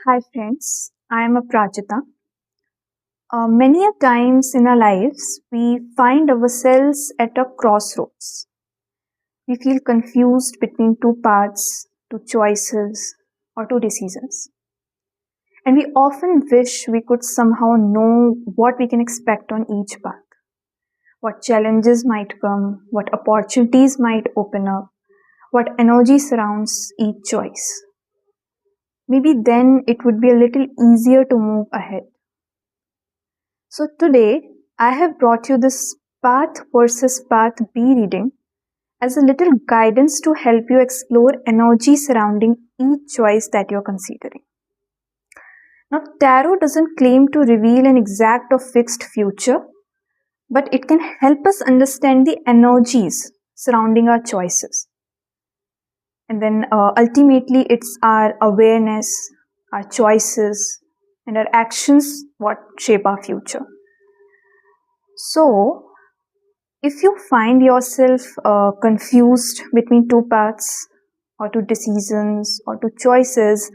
Hi friends, I am a Prajita. Many a times in our lives, we find ourselves at a crossroads. We feel confused between two paths, two choices, or two decisions. And we often wish we could somehow know what we can expect on each path, what challenges might come, what opportunities might open up, what energy surrounds each choice. Maybe then it would be a little easier to move ahead. So today I have brought you this Path versus Path B reading as a little guidance to help you explore energy surrounding each choice that you're considering. Now, tarot doesn't claim to reveal an exact or fixed future, but it can help us understand the energies surrounding our choices. And then ultimately, it's our awareness, our choices, and our actions what shape our future. So, if you find yourself confused between two paths, or two decisions, or two choices,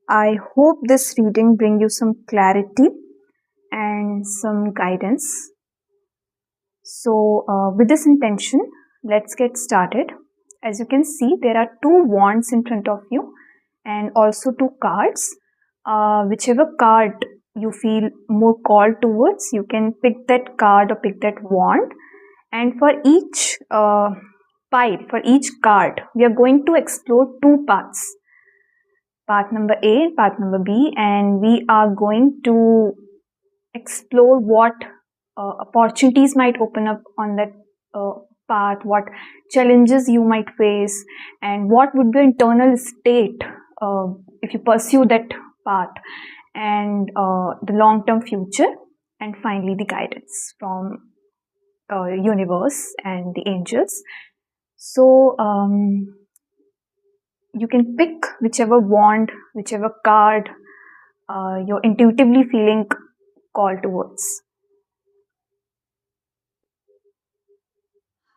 I hope this reading bring you some clarity and some guidance. So, with this intention, let's get started. As you can see, there are two wands in front of you and also two cards. Whichever card you feel more called towards, you can pick that card or pick that wand. And for each for each card, we are going to explore two paths, path number A and path number B, and we are going to explore what opportunities might open up on that path, what challenges you might face, and what would be your internal state if you pursue that path, and the long-term future, and finally the guidance from universe and the angels. So you can pick whichever wand, whichever card you're intuitively feeling called towards.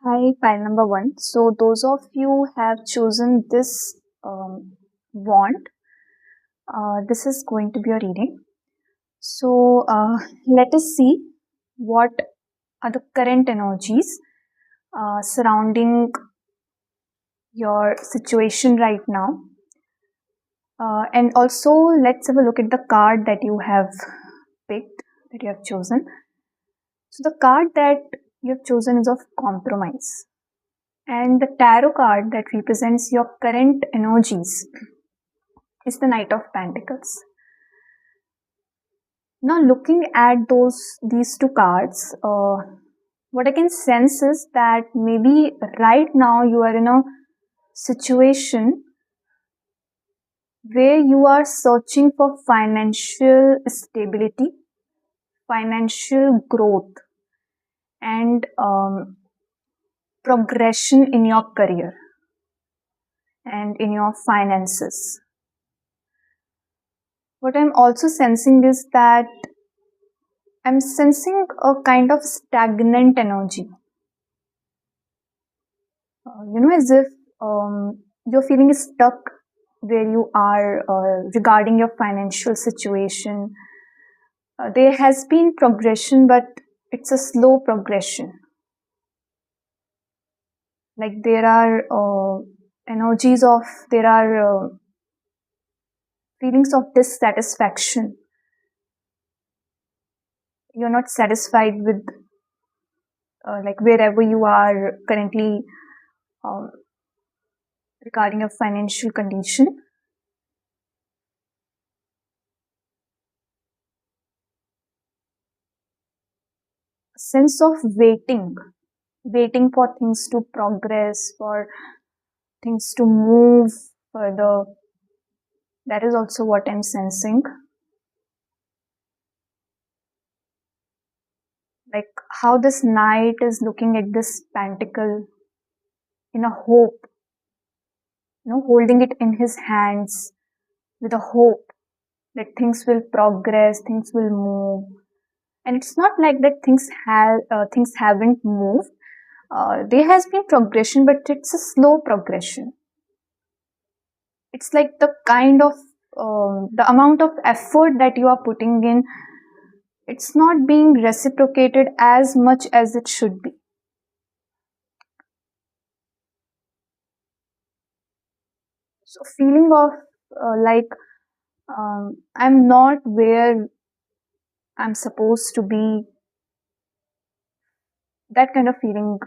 Hi, pile number one. So those of you have chosen this wand. This is going to be a reading. So let us see what are the current energies surrounding your situation right now. And also, let's have a look at the card that you have picked, that you have chosen. So, the card that you have chosen is of compromise. And the tarot card that represents your current energies is the Knight of Pentacles. Now, looking at these two cards, what I can sense is that maybe right now you are in a situation where you are searching for financial stability, financial growth, and progression in your career and in your finances. What I'm also sensing is that I'm sensing a kind of stagnant energy. As if you're feeling stuck where you are regarding your financial situation. There has been progression, but it's a slow progression. Like there are feelings of dissatisfaction. You're not satisfied with like wherever you are currently um, regarding your financial condition. Sense of waiting for things to progress, for things to move further. That is also what I'm sensing. Like how this knight is looking at this pentacle in a hope, holding it in his hands with a hope that things will progress, things will move. And it's not like that things haven't moved. There has been progression, but it's a slow progression. It's like the kind of the amount of effort that you are putting in, it's not being reciprocated as much as it should be. So feeling of like I'm not where I'm supposed to be, that kind of feeling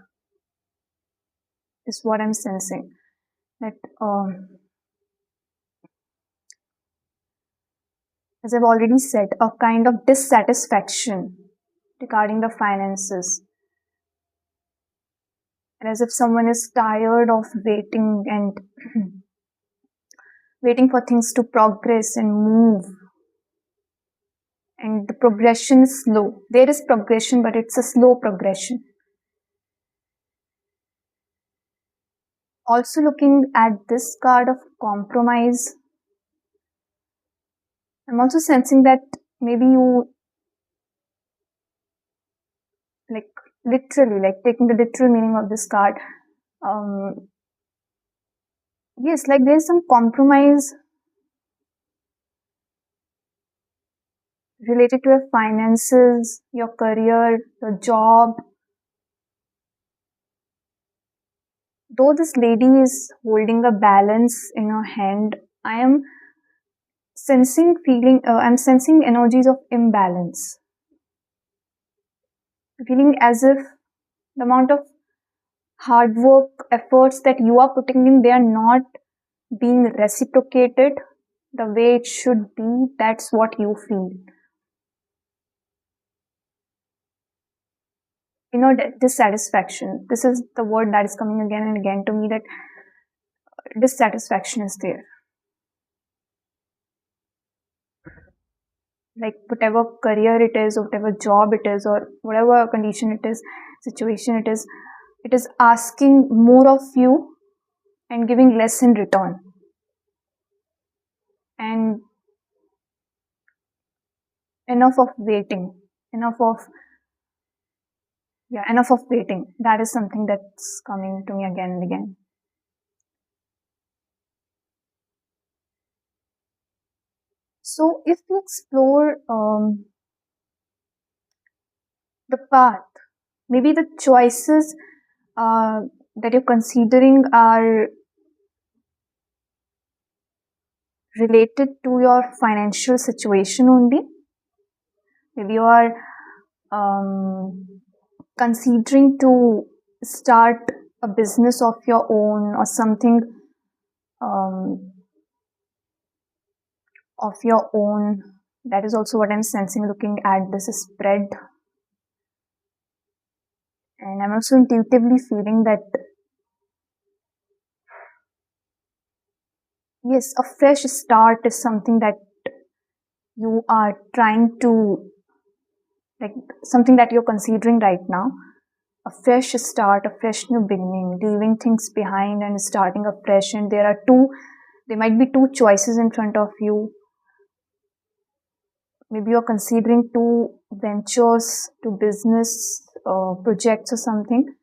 is what I'm sensing. That as I've already said, a kind of dissatisfaction regarding the finances. And as if someone is tired of waiting and waiting for things to progress and move. And the progression is slow. There is progression, but it's a slow progression. Also, looking at this card of compromise, I'm also sensing that maybe you, like, literally, like taking the literal meaning of this card, um, yes, like there's some compromise related to your finances, your career, your job. Though this lady is holding a balance in her hand, I am I'm sensing energies of imbalance. Feeling as if the amount of hard work, efforts that you are putting in, they are not being reciprocated the way it should be. That's what you feel. Dissatisfaction. This is the word that is coming again and again to me, that dissatisfaction is there. Like whatever career it is, or whatever job it is, or whatever condition it is, situation it is asking more of you and giving less in return. And enough of waiting, enough of enough of waiting. That is something that's coming to me again and again. So if we explore the path, maybe the choices that you're considering are related to your financial situation only. Maybe you are considering to start a business of your own, or something of your own. That is also what I'm sensing looking at this spread. And I'm also intuitively feeling that yes, a fresh start is something that you are trying to, like, something that you're considering right now. A fresh start, a fresh new beginning, leaving things behind and starting afresh. And there might be two choices in front of you. Maybe you're considering two ventures, two business projects or something,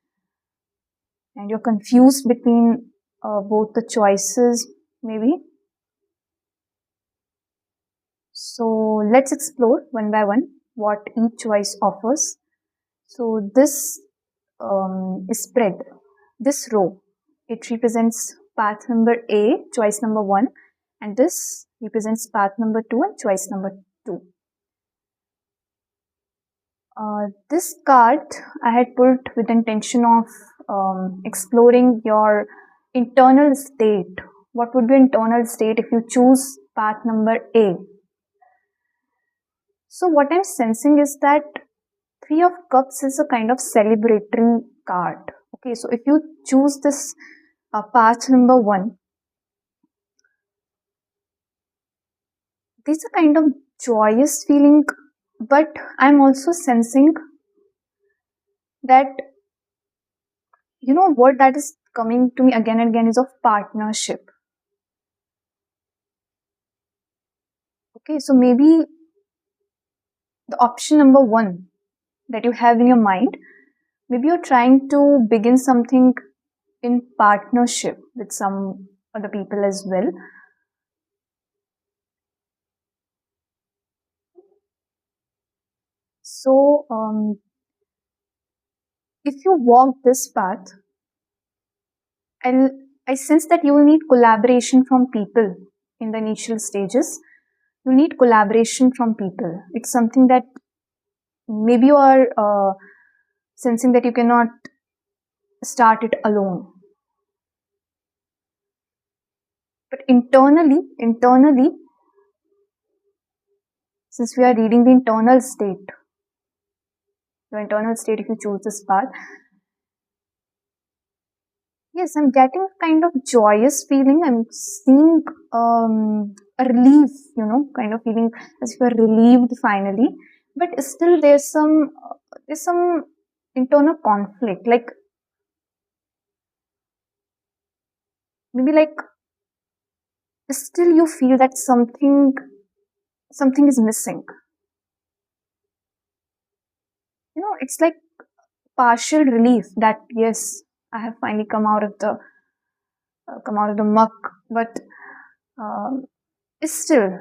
and you're confused between both the choices, maybe. So let's explore one by one what each choice offers. So this spread, this row, it represents path number A, choice number 1, and this represents path number 2 and choice number 2. This card I had pulled with the intention of exploring your internal state. What would be internal state if you choose path number A? So what I'm sensing is that Three of Cups is a kind of celebratory card. Okay, so if you choose this path number 1, there's a kind of joyous feeling, but I'm also sensing that, you know, what that is coming to me again and again is of partnership. Okay, so maybe the option number 1 that you have in your mind, maybe you're trying to begin something in partnership with some other people as well. So, if you walk this path, and I sense that you will need collaboration from people in the initial stages. You need collaboration from people. It's something that maybe you are sensing that you cannot start it alone. But internally, since we are reading the internal state, your internal state, if you choose this path, yes, I'm getting kind of joyous feeling. I'm seeing a relief, kind of feeling as if you're relieved finally. But still, there's some internal conflict. Like maybe like still you feel that something is missing. It's like partial relief that yes, I have finally come out of the muck, but um, it's still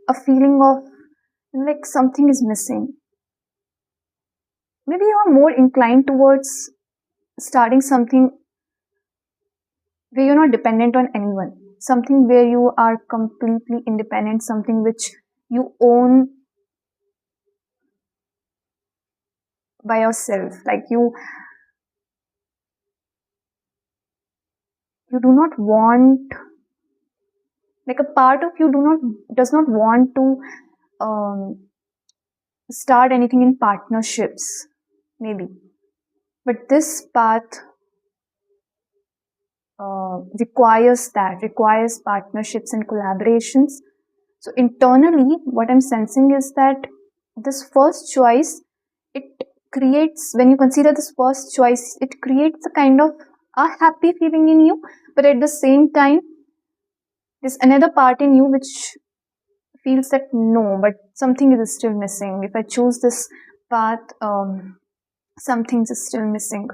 a feeling of like something is missing. Maybe you are more inclined towards starting something where you're not dependent on anyone, something where you are completely independent, something which you own by yourself. Like you do not want, like a part of you does not want to um, start anything in partnerships, maybe. But this path requires partnerships and collaborations. So internally, what I'm sensing is that this first choice, it creates, when you consider this first choice, it creates a kind of a happy feeling in you, but at the same time, there's another part in you which feels that no, but something is still missing. If I choose this path, something is still missing.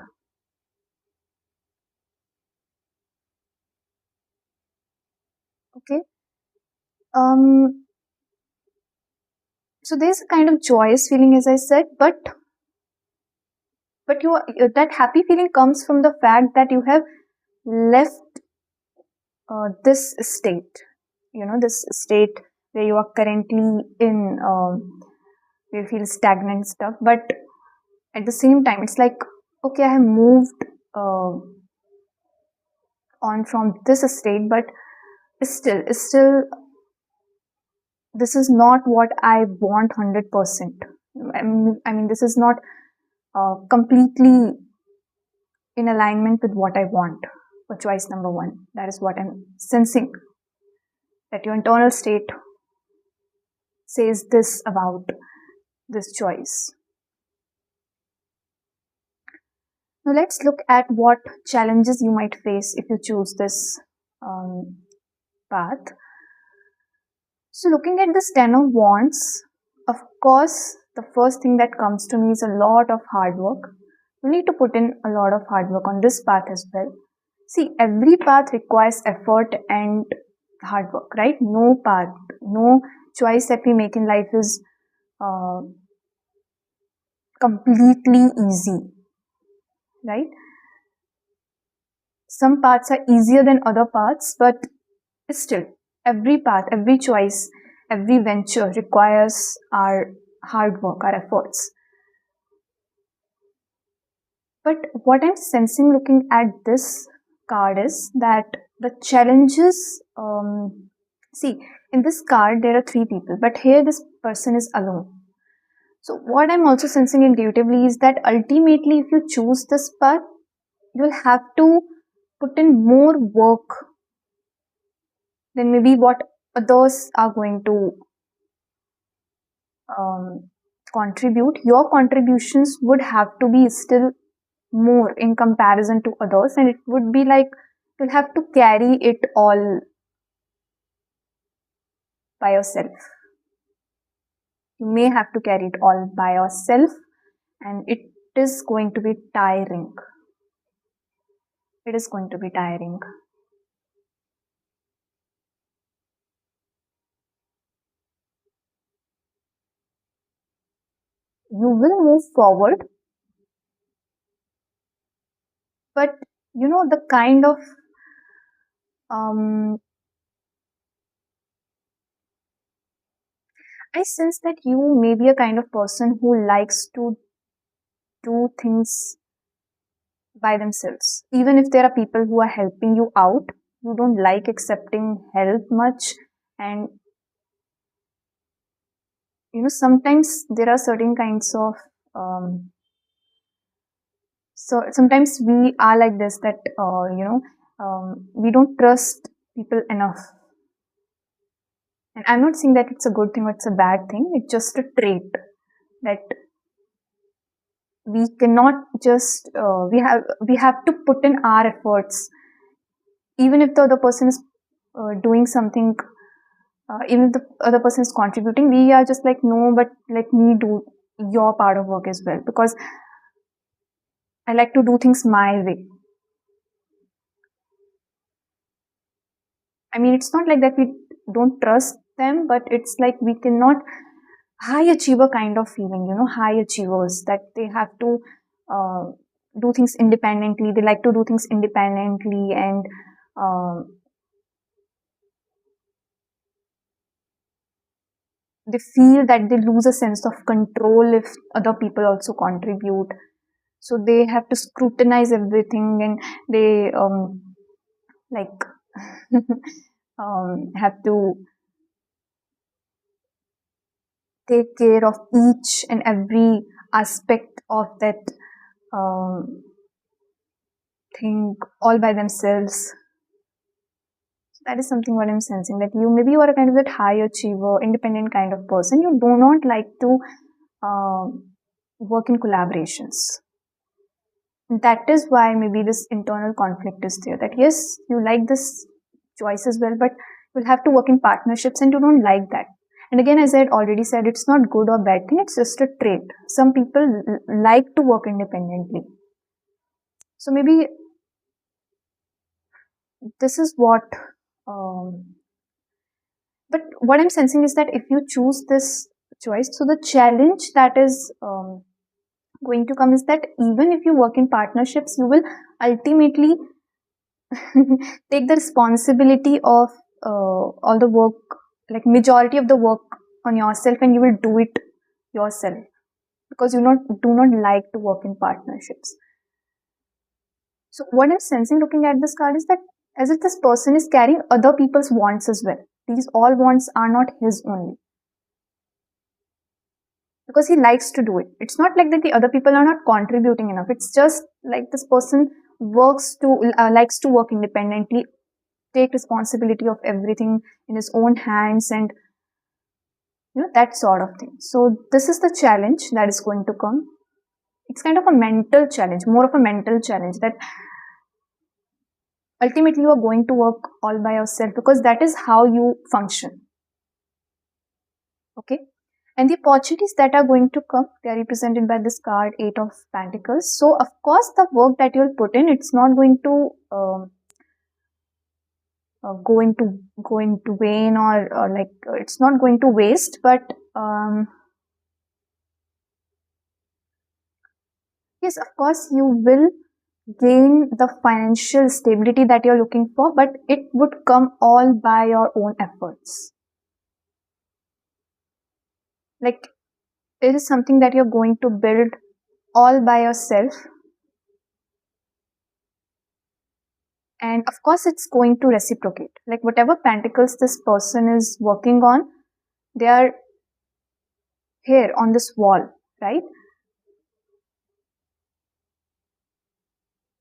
Okay. Um, so there's a kind of joyous feeling, as I said, but that happy feeling comes from the fact that you have left this state, this state where you are currently in, where you feel stagnant stuff. But at the same time, it's like, okay, I have moved uh, on from this state, but still, this is not what I want 100%. I mean, this is not completely in alignment with what I want for choice number one. That is what I'm sensing, that your internal state says this about this choice. Now let's look at what challenges you might face if you choose this path. So looking at this Ten of Wands, of course, the first thing that comes to me is a lot of hard work. You need to put in a lot of hard work on this path as well. See, every path requires effort and hard work, right? No path, no choice that we make in life is uh, completely easy, right? Some paths are easier than other paths, but still, every path, every choice, every venture requires our hard work, our efforts. But what I'm sensing looking at this card is that the challenges, see, in this card there are three people, but here this person is alone. So, what I'm also sensing intuitively is that ultimately, if you choose this path, you'll have to put in more work than maybe what others are going to um, contribute. Your contributions would have to be still more in comparison to others, and it would be like you'll have to carry it all by yourself. You may have to carry it all by yourself, and it is going to be tiring. It is going to be tiring. you will move forward, but the kind of um, I sense that you may be a kind of person who likes to do things by themselves. Even if there are people who are helping you out, you don't like accepting help much. And sometimes there are certain kinds of so sometimes we are like this, that we don't trust people enough. And I'm not saying that it's a good thing or it's a bad thing. It's just a trait that we cannot just we have to put in our efforts, even if the other person is doing something, even if the other person is contributing. We are just like, no, but let me do your part of work as well, because I like to do things my way. I mean, it's not like that we don't trust them, but it's like we cannot high achiever kind of feeling, high achievers, that they have to uh, do things independently. They like to do things independently, and they feel that they lose a sense of control if other people also contribute. So they have to scrutinize everything, and they like have to take care of each and every aspect of that um, thing all by themselves. That is something what I'm sensing, that maybe you are a kind of that high achiever, independent kind of person. You do not like to work in collaborations. That is why maybe this internal conflict is there, that yes, you like this choice as well, but you'll have to work in partnerships and you don't like that. And again, as I had already said, it's not good or bad thing, it's just a trait. Some people like to work independently. So maybe this is what but what I'm sensing is that if you choose this choice, so the challenge that is going to come is that even if you work in partnerships, you will ultimately take the responsibility of all the work, like majority of the work, on yourself, and you will do it yourself, because do not like to work in partnerships. So what I'm sensing looking at this card is that as if this person is carrying other people's wants as well. These all wants are not his only, because he likes to do it. It's not like that the other people are not contributing enough. It's just like this person likes to work independently, take responsibility of everything in his own hands, and that sort of thing. So this is the challenge that is going to come. It's kind of a mental challenge, more of a mental challenge, that ultimately you are going to work all by yourself, because that is how you function. Okay. And the opportunities that are going to come, they are represented by this card, Eight of Pentacles. So of course the work that you'll put in, it's not going to go into vain, or like it's not going to waste, but yes, of course you will gain the financial stability that you're looking for, but it would come all by your own efforts. Like, it is something that you're going to build all by yourself, and of course it's going to reciprocate. Like, whatever pentacles this person is working on, they are here on this wall, right?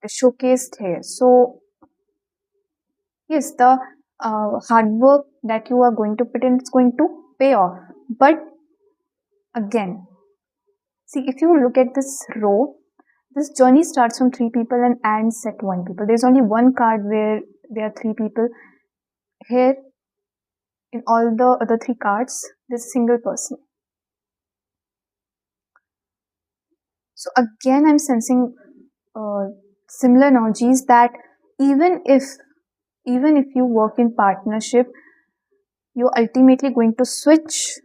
They're showcased here. So yes, the hard work that you are going to put in, it's going to pay off. But again, see, if you look at this row, this journey starts from 3 people and ends at 1 people. There's only one card where there are 3 people. Here, in all the other 3 cards, there's a single person. So again, I'm sensing similar energies, that even if you work in partnership, you're ultimately going to switch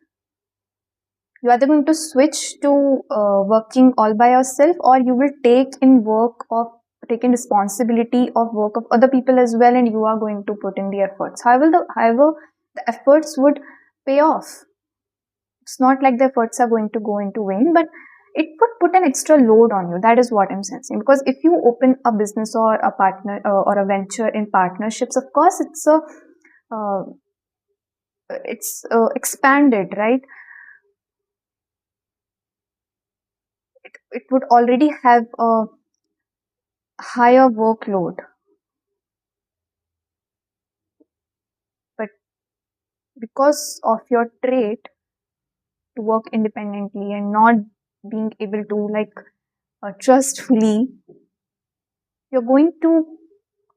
You are either going to switch to working all by yourself, or you will take in responsibility of work of other people as well, and you are going to put in the efforts. However, the efforts would pay off. It's not like the efforts are going to go into vain, but it would put an extra load on you. That is what I'm sensing. Because if you open a business or a partner or a venture in partnerships, of course, uh, it's expanded, right? It would already have a higher workload, but because of your trait to work independently and not being able to trust fully, you're going to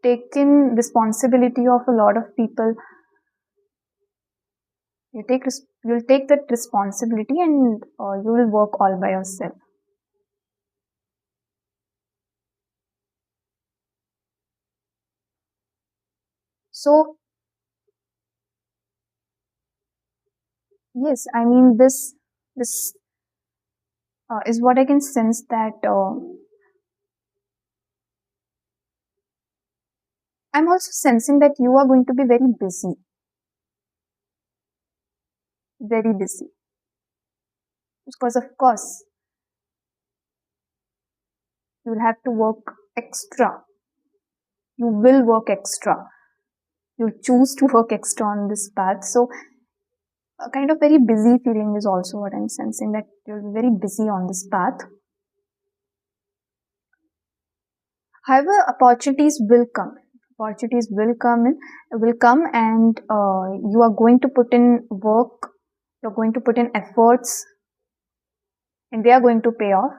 take in responsibility of a lot of people. You'll take that responsibility, and you will work all by yourself. So yes, I mean this is what I can sense, that I'm also sensing that you are going to be very busy, because of course you will have to work extra. You will work extra. You'll choose to work extra on this path. So a kind of very busy feeling is also what I'm sensing, that you're very busy on this path. However, opportunities will come. Opportunities will come, and you are going to put in work. You're going to put in efforts, and they are going to pay off.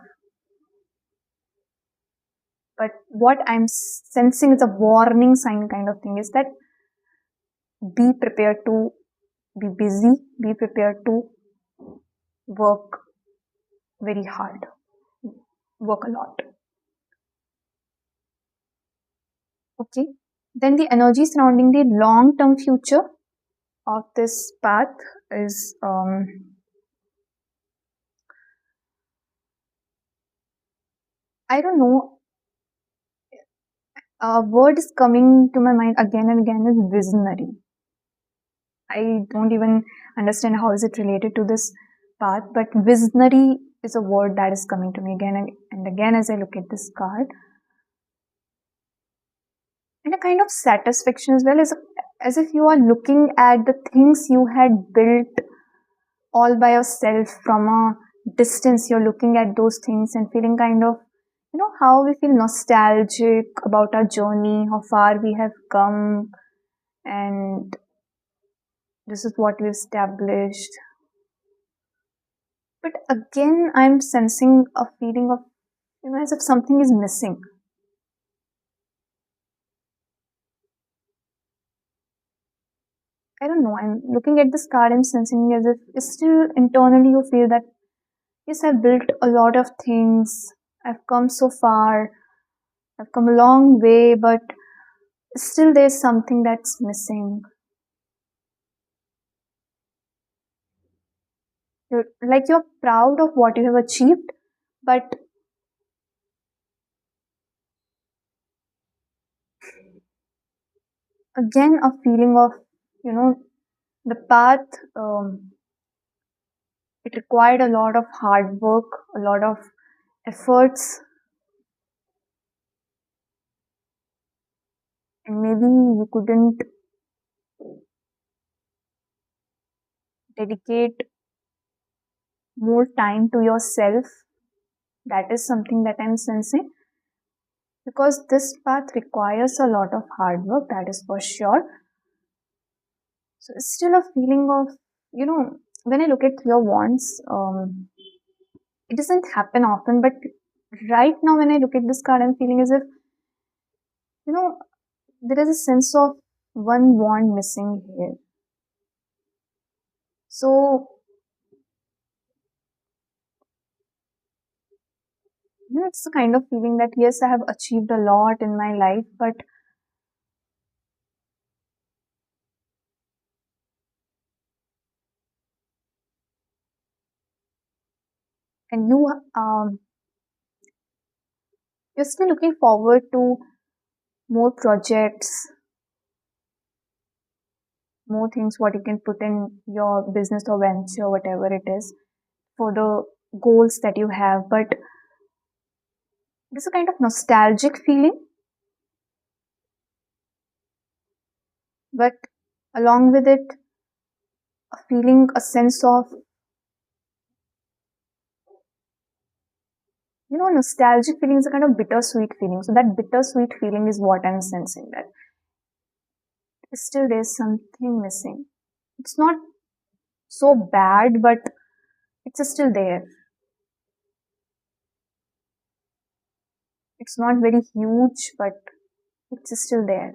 But what I'm sensing is a warning sign kind of thing, is that be prepared to be busy, be prepared to work very hard, work a lot. Okay. Then the energy surrounding the long term future of this path is, I don't know, a word is coming to my mind again and again, is visionary. I don't even understand how is it related to this path, but visionary is a word that is coming to me again and again as I look at this card. And a kind of satisfaction as well, as if you are looking at the things you had built all by yourself from a distance. You're looking at those things and feeling kind of, how we feel nostalgic about our journey, how far we have come, and this is what we've established. But again, I'm sensing a feeling of, as if something is missing. I don't know. I'm looking at this card and sensing as if still internally you feel that, yes, I've built a lot of things. I've come so far. I've come a long way, but still there's something that's missing. You're proud of what you have achieved, but again, a feeling of, you know, the path, it required a lot of hard work, a lot of efforts, and maybe you couldn't dedicate more time to yourself. That is something that I'm sensing, because this path requires a lot of hard work, that is for sure. So it's still a feeling of, when I look at your wands, it doesn't happen often, but right now when I look at this card, I'm feeling as if, you know, there is a sense of one wand missing here. So, it's the kind of feeling that yes, I have achieved a lot in my life, but and you're still looking forward to more projects, more things what you can put in your business or venture, whatever it is, for the goals that you have. But there's a kind of nostalgic feeling, but along with it, a feeling, a sense of, nostalgic feeling is a kind of bittersweet feeling. So that bittersweet feeling is what I'm sensing, that still there's something missing. It's not so bad, but it's still there. It's not very huge, but it's still there.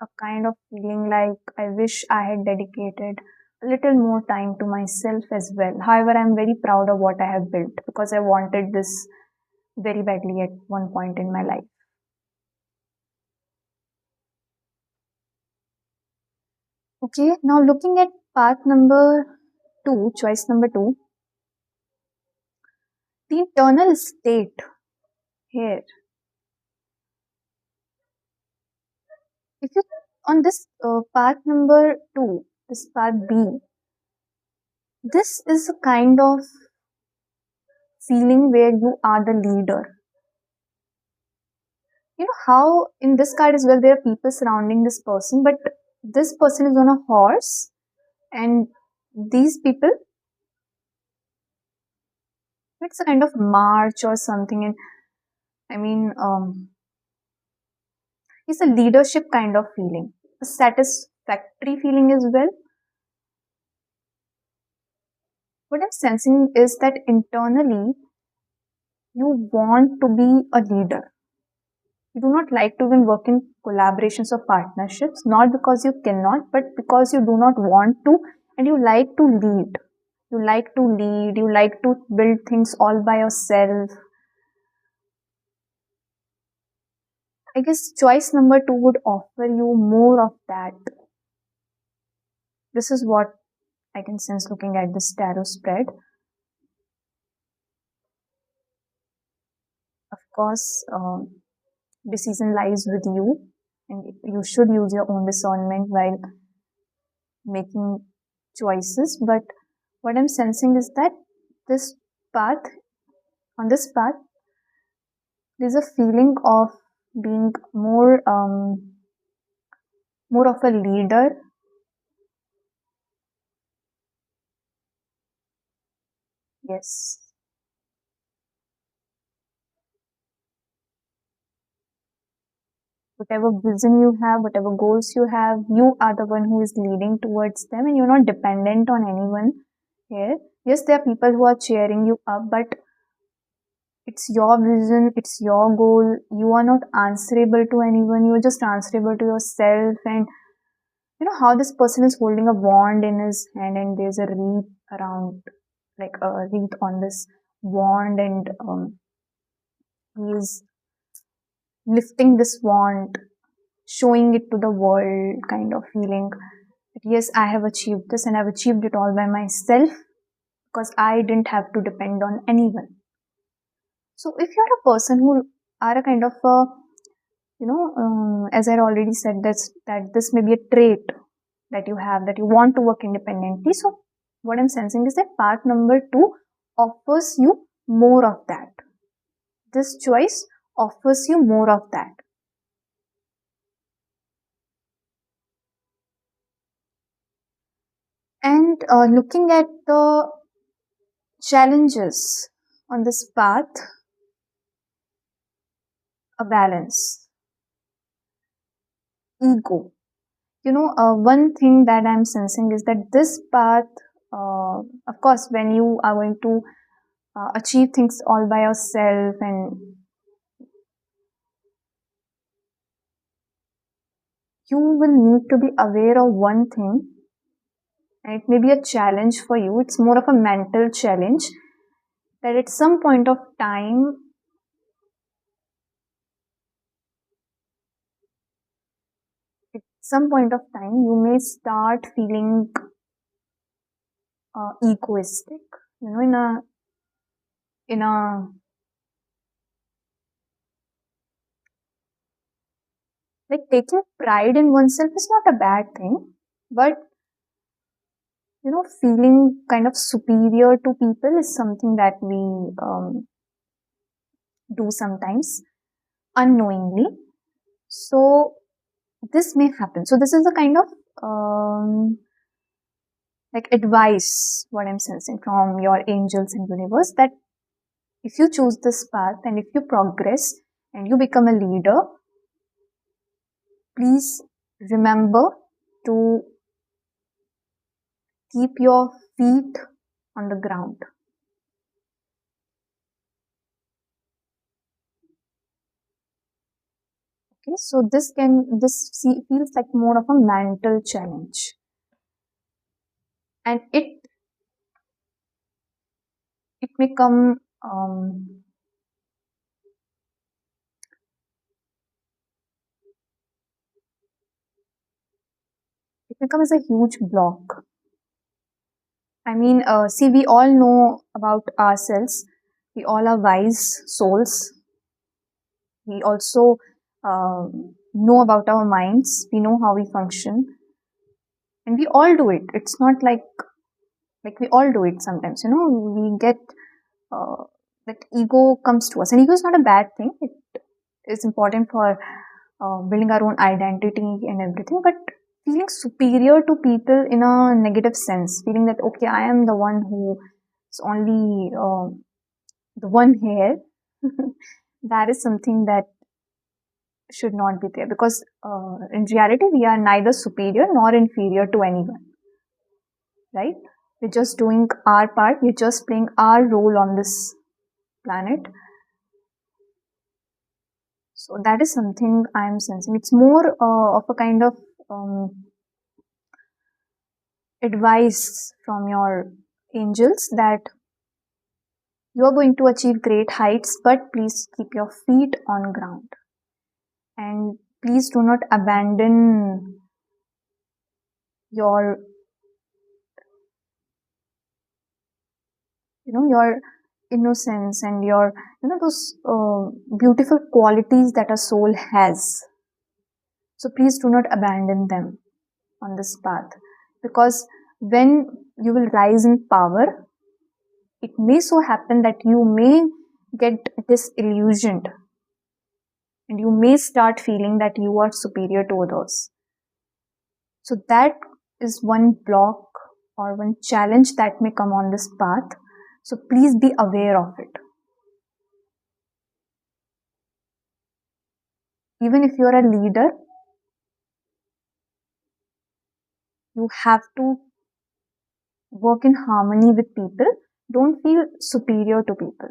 A kind of feeling like I wish I had dedicated a little more time to myself as well. However, I'm very proud of what I have built because I wanted this very badly at one point in my life. Okay, now looking at path number two, choice number two, the internal state here. If you on this path number two, this path B, this is a kind of feeling where you are the leader. You know how in this card as well there are people surrounding this person, but this person is on a horse, and these people, it's a kind of march or something. And I mean, it's a leadership kind of feeling, a satisfactory feeling as well. What I'm sensing is that internally you want to be a leader. You do not like to even work in collaborations or partnerships, not because you cannot, but because you do not want to, and you like to lead. You like to lead, you like to build things all by yourself. I guess choice number two would offer you more of that. This is what I can sense looking at this tarot spread. Of course, decision lies with you, and you should use your own discernment while making choices. But what I'm sensing is that this path, on this path, there's a feeling of being more of a leader. Yes, whatever vision you have, whatever goals you have, you are the one who is leading towards them, and you're not dependent on anyone here. Yes, there are people who are cheering you up, but it's your vision, it's your goal. You are not answerable to anyone, you are just answerable to yourself. And you know how this person is holding a wand in his hand, and there's a wreath around, like a wreath on this wand, and he is lifting this wand, showing it to the world, kind of feeling that yes, I have achieved this and I've achieved it all by myself because I didn't have to depend on anyone. So if you're a person who are a kind of a, as I already said, that this may be a trait that you have, that you want to work independently. So what I'm sensing is that path number two offers you more of that. This choice offers you more of that. And looking at the challenges on this path, a balance, ego. One thing that I'm sensing is that this path, of course, when you are going to achieve things all by yourself, and you will need to be aware of one thing, and it may be a challenge for you. It's more of a mental challenge that at some point of time, some point of time you may start feeling egoistic, in a like taking pride in oneself is not a bad thing, but feeling kind of superior to people is something that we do sometimes unknowingly. So this may happen. So this is a kind of like advice what I'm sensing from your angels and universe, that if you choose this path and if you progress and you become a leader, please remember to keep your feet on the ground. Okay, so feels like more of a mental challenge, and it may come it may come as a huge block. I mean, see, we all know about ourselves. We all are wise souls. We also know about our minds. We know how we function, and we all do it. It's not like we all do it sometimes. We get uh, that ego comes to us, and ego is not a bad thing. It is important for building our own identity and everything. But feeling superior to people in a negative sense, feeling that okay, I am the one who is only the one here. That is something that should not be there, because in reality we are neither superior nor inferior to anyone, right? We're just doing our part, we're just playing our role on this planet. So that is something I'm sensing. It's more of a kind of advice from your angels that you are going to achieve great heights, but please keep your feet on ground, and please do not abandon your your innocence and your those beautiful qualities that a soul has. So please do not abandon them on this path, because when you will rise in power, it may so happen that you may get disillusioned and you may start feeling that you are superior to others. So that is one block or one challenge that may come on this path. So please be aware of it. Even if you're a leader, you have to work in harmony with people. Don't feel superior to people.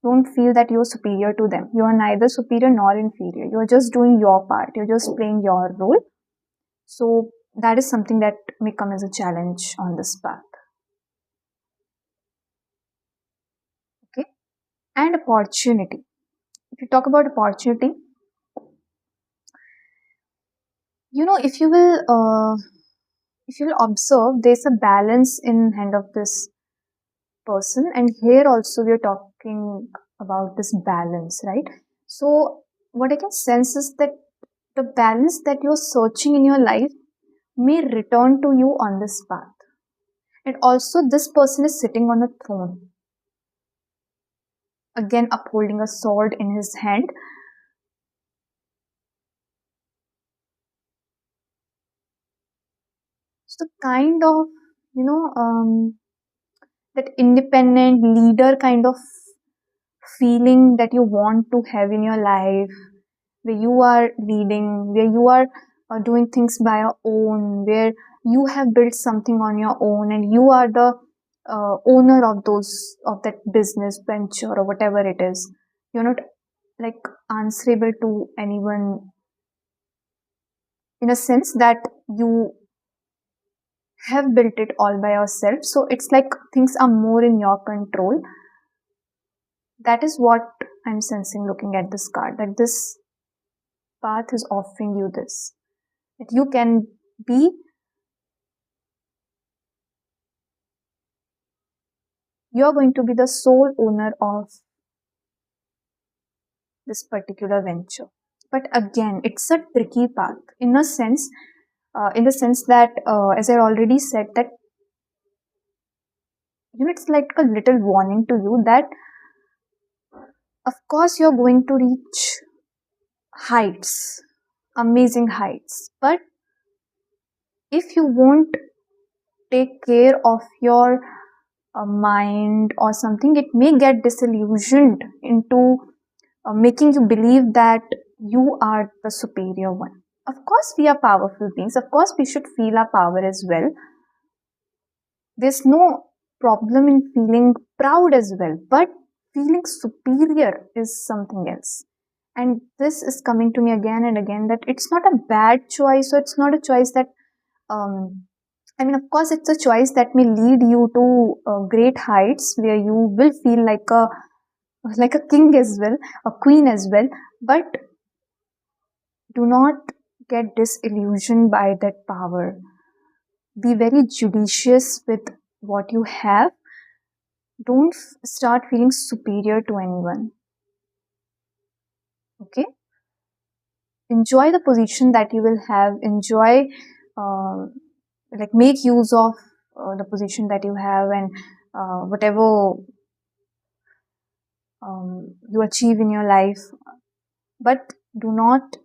Don't feel that you're superior to them. You are neither superior nor inferior. You're just doing your part. You're just playing your role. So that is something that may come as a challenge on this path. Okay. And opportunity. If you talk about opportunity, if you will observe, there's a balance in hand of this person, and here also we are talking about this balance, right? So what I can sense is that the balance that you're searching in your life may return to you on this path. And also this person is sitting on a throne, again upholding a sword in his hand. So kind of, you know, that independent leader kind of feeling that you want to have in your life, where you are leading, where you are doing things by your own, where you have built something on your own and you are the owner of that business venture or whatever it is. You're not like answerable to anyone, in a sense that you have built it all by yourself. So it's like things are more in your control. That is what I'm sensing looking at this card, that this path is offering you this. that you can be, you're going to be the sole owner of this particular venture. But again, it's a tricky path in the sense that, as I already said, that it's like a little warning to you that, of course, you're going to reach heights, amazing heights. But if you won't take care of your mind or something, it may get disillusioned into making you believe that you are the superior one. Of course, we are powerful beings. Of course, we should feel our power as well. There's no problem in feeling proud as well, but feeling superior is something else. And this is coming to me again and again, that it's not a bad choice, or it's not a choice that, of course, it's a choice that may lead you to great heights where you will feel like a king as well, a queen as well. But do not get disillusioned by that power. Be very judicious with what you have. Don't start feeling superior to anyone. Okay? Enjoy the position that you will have. Enjoy, make use of the position that you have, and whatever you achieve in your life. But do not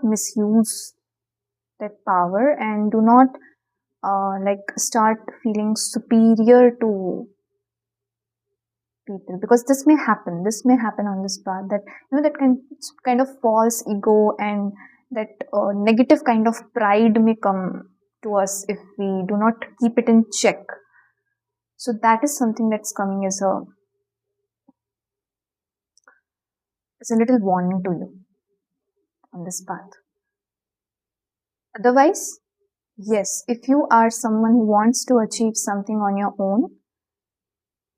misuse that power, and do not start feeling superior to people, because this may happen on this path, that that kind of false ego, and that negative kind of pride may come to us if we do not keep it in check. So that is something that's coming as a little warning to you on this path. Otherwise, yes, if you are someone who wants to achieve something on your own,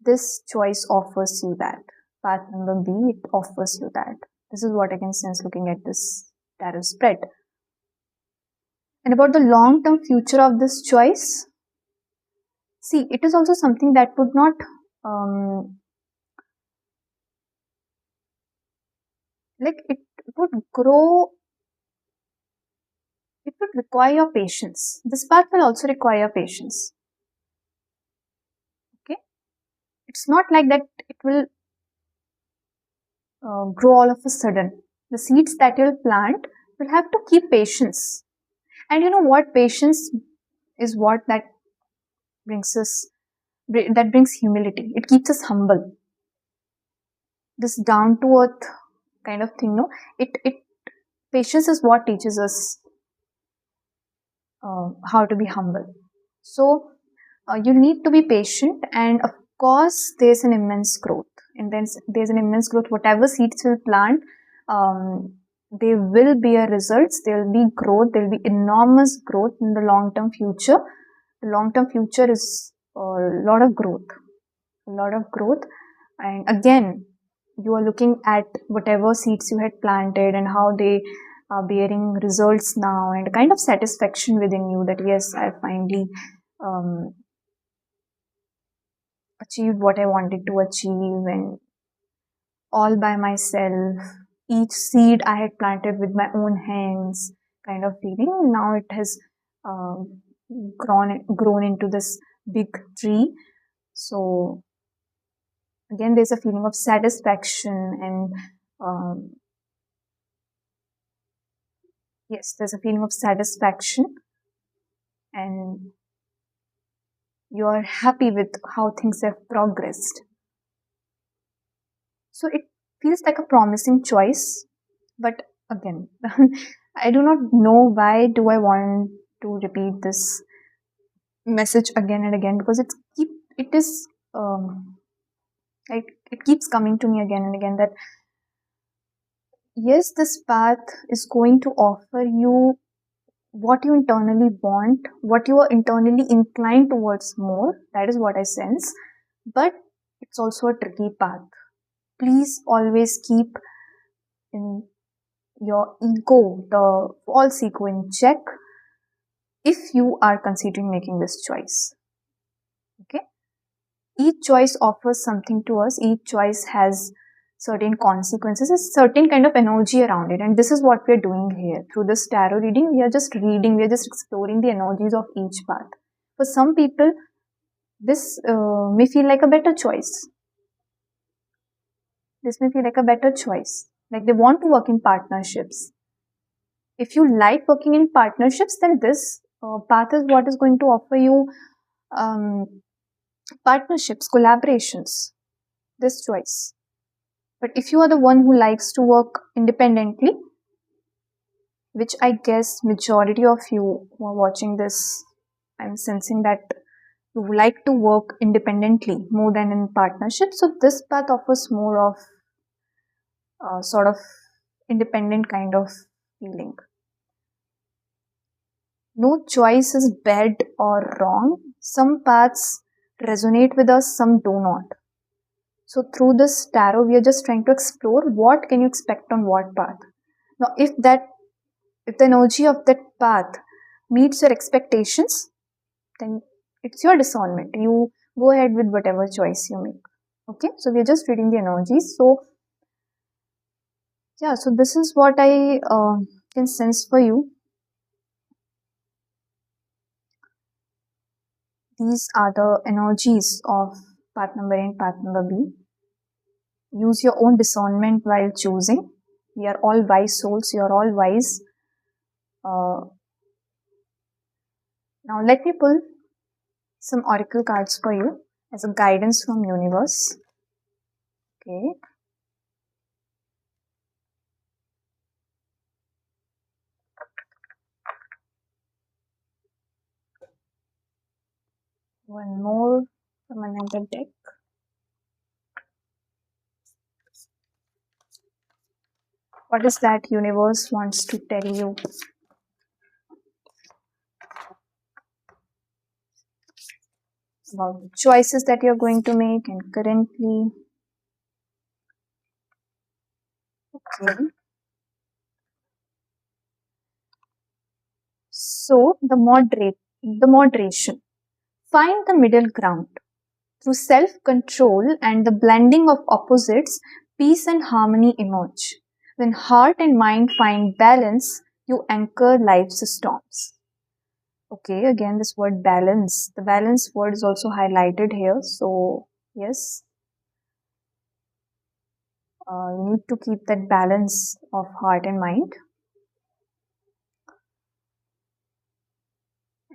this choice offers you that. Path number B, it offers you that. This is what I can sense looking at this tarot spread. And about the long-term future of this choice, see, it is also something that would not it would grow, it would require patience. This path will also require patience. Okay? It's not like that it will grow all of a sudden. The seeds that you'll plant will have to keep patience. And you know what? Patience is what that brings humility. It keeps us humble. This down to earth kind of thing, no? Patience is what teaches us how to be humble. So you need to be patient, and of course there's an immense growth. And then there's an immense growth. Whatever seeds you plant, there will be results, there will be growth, there will be enormous growth in the long-term future. The long-term future is a lot of growth. And again, you are looking at whatever seeds you had planted and how they are bearing results now, and a kind of satisfaction within you that yes, I finally achieved what I wanted to achieve, and all by myself. Each seed I had planted with my own hands, kind of feeling. Now it has grown into this big tree. So again, there's a feeling of satisfaction, and yes, there's a feeling of satisfaction, and you're happy with how things have progressed. So it feels like a promising choice, but again, I do not know why do I want to repeat this message again and again, because it is it keeps coming to me again and again that yes, this path is going to offer you what you internally want, what you are internally inclined towards more. That is what I sense. But it's also a tricky path. Please always keep in your ego, the false ego in check if you are considering making this choice. Okay? Each choice offers something to us, each choice has certain consequences, a certain kind of energy around it. And this is what we are doing here. Through this tarot reading, we are just reading, we are just exploring the energies of each path. For some people, this may feel like a better choice. This may feel like a better choice. Like they want to work in partnerships. If you like working in partnerships, then this path is what is going to offer you um, partnerships, collaborations, this choice. But if you are the one who likes to work independently, which I guess majority of you who are watching this, I'm sensing that you like to work independently more than in partnership. So this path offers more of sort of independent kind of feeling. No choice is bad or wrong. Some paths resonate with us, some do not. So through this tarot, we are just trying to explore what can you expect on what path. Now, if the energy of that path meets your expectations, then it's your discernment. You go ahead with whatever choice you make. Okay, so we are just reading the energies. So yeah, so this is what I can sense for you. These are the energies of path number A and path number B. Use your own discernment while choosing. We are all wise souls. You are all wise. Now let me pull some oracle cards for you as a guidance from universe. Okay. One more from another deck. What is that universe wants to tell you? About the choices that you're going to make and currently. Okay. So the moderation. Find the middle ground. Through self-control and the blending of opposites, peace and harmony emerge. When heart and mind find balance, you anchor life's storms. Okay, again, this word balance. The balance word is also highlighted here. So, yes, you need to keep that balance of heart and mind.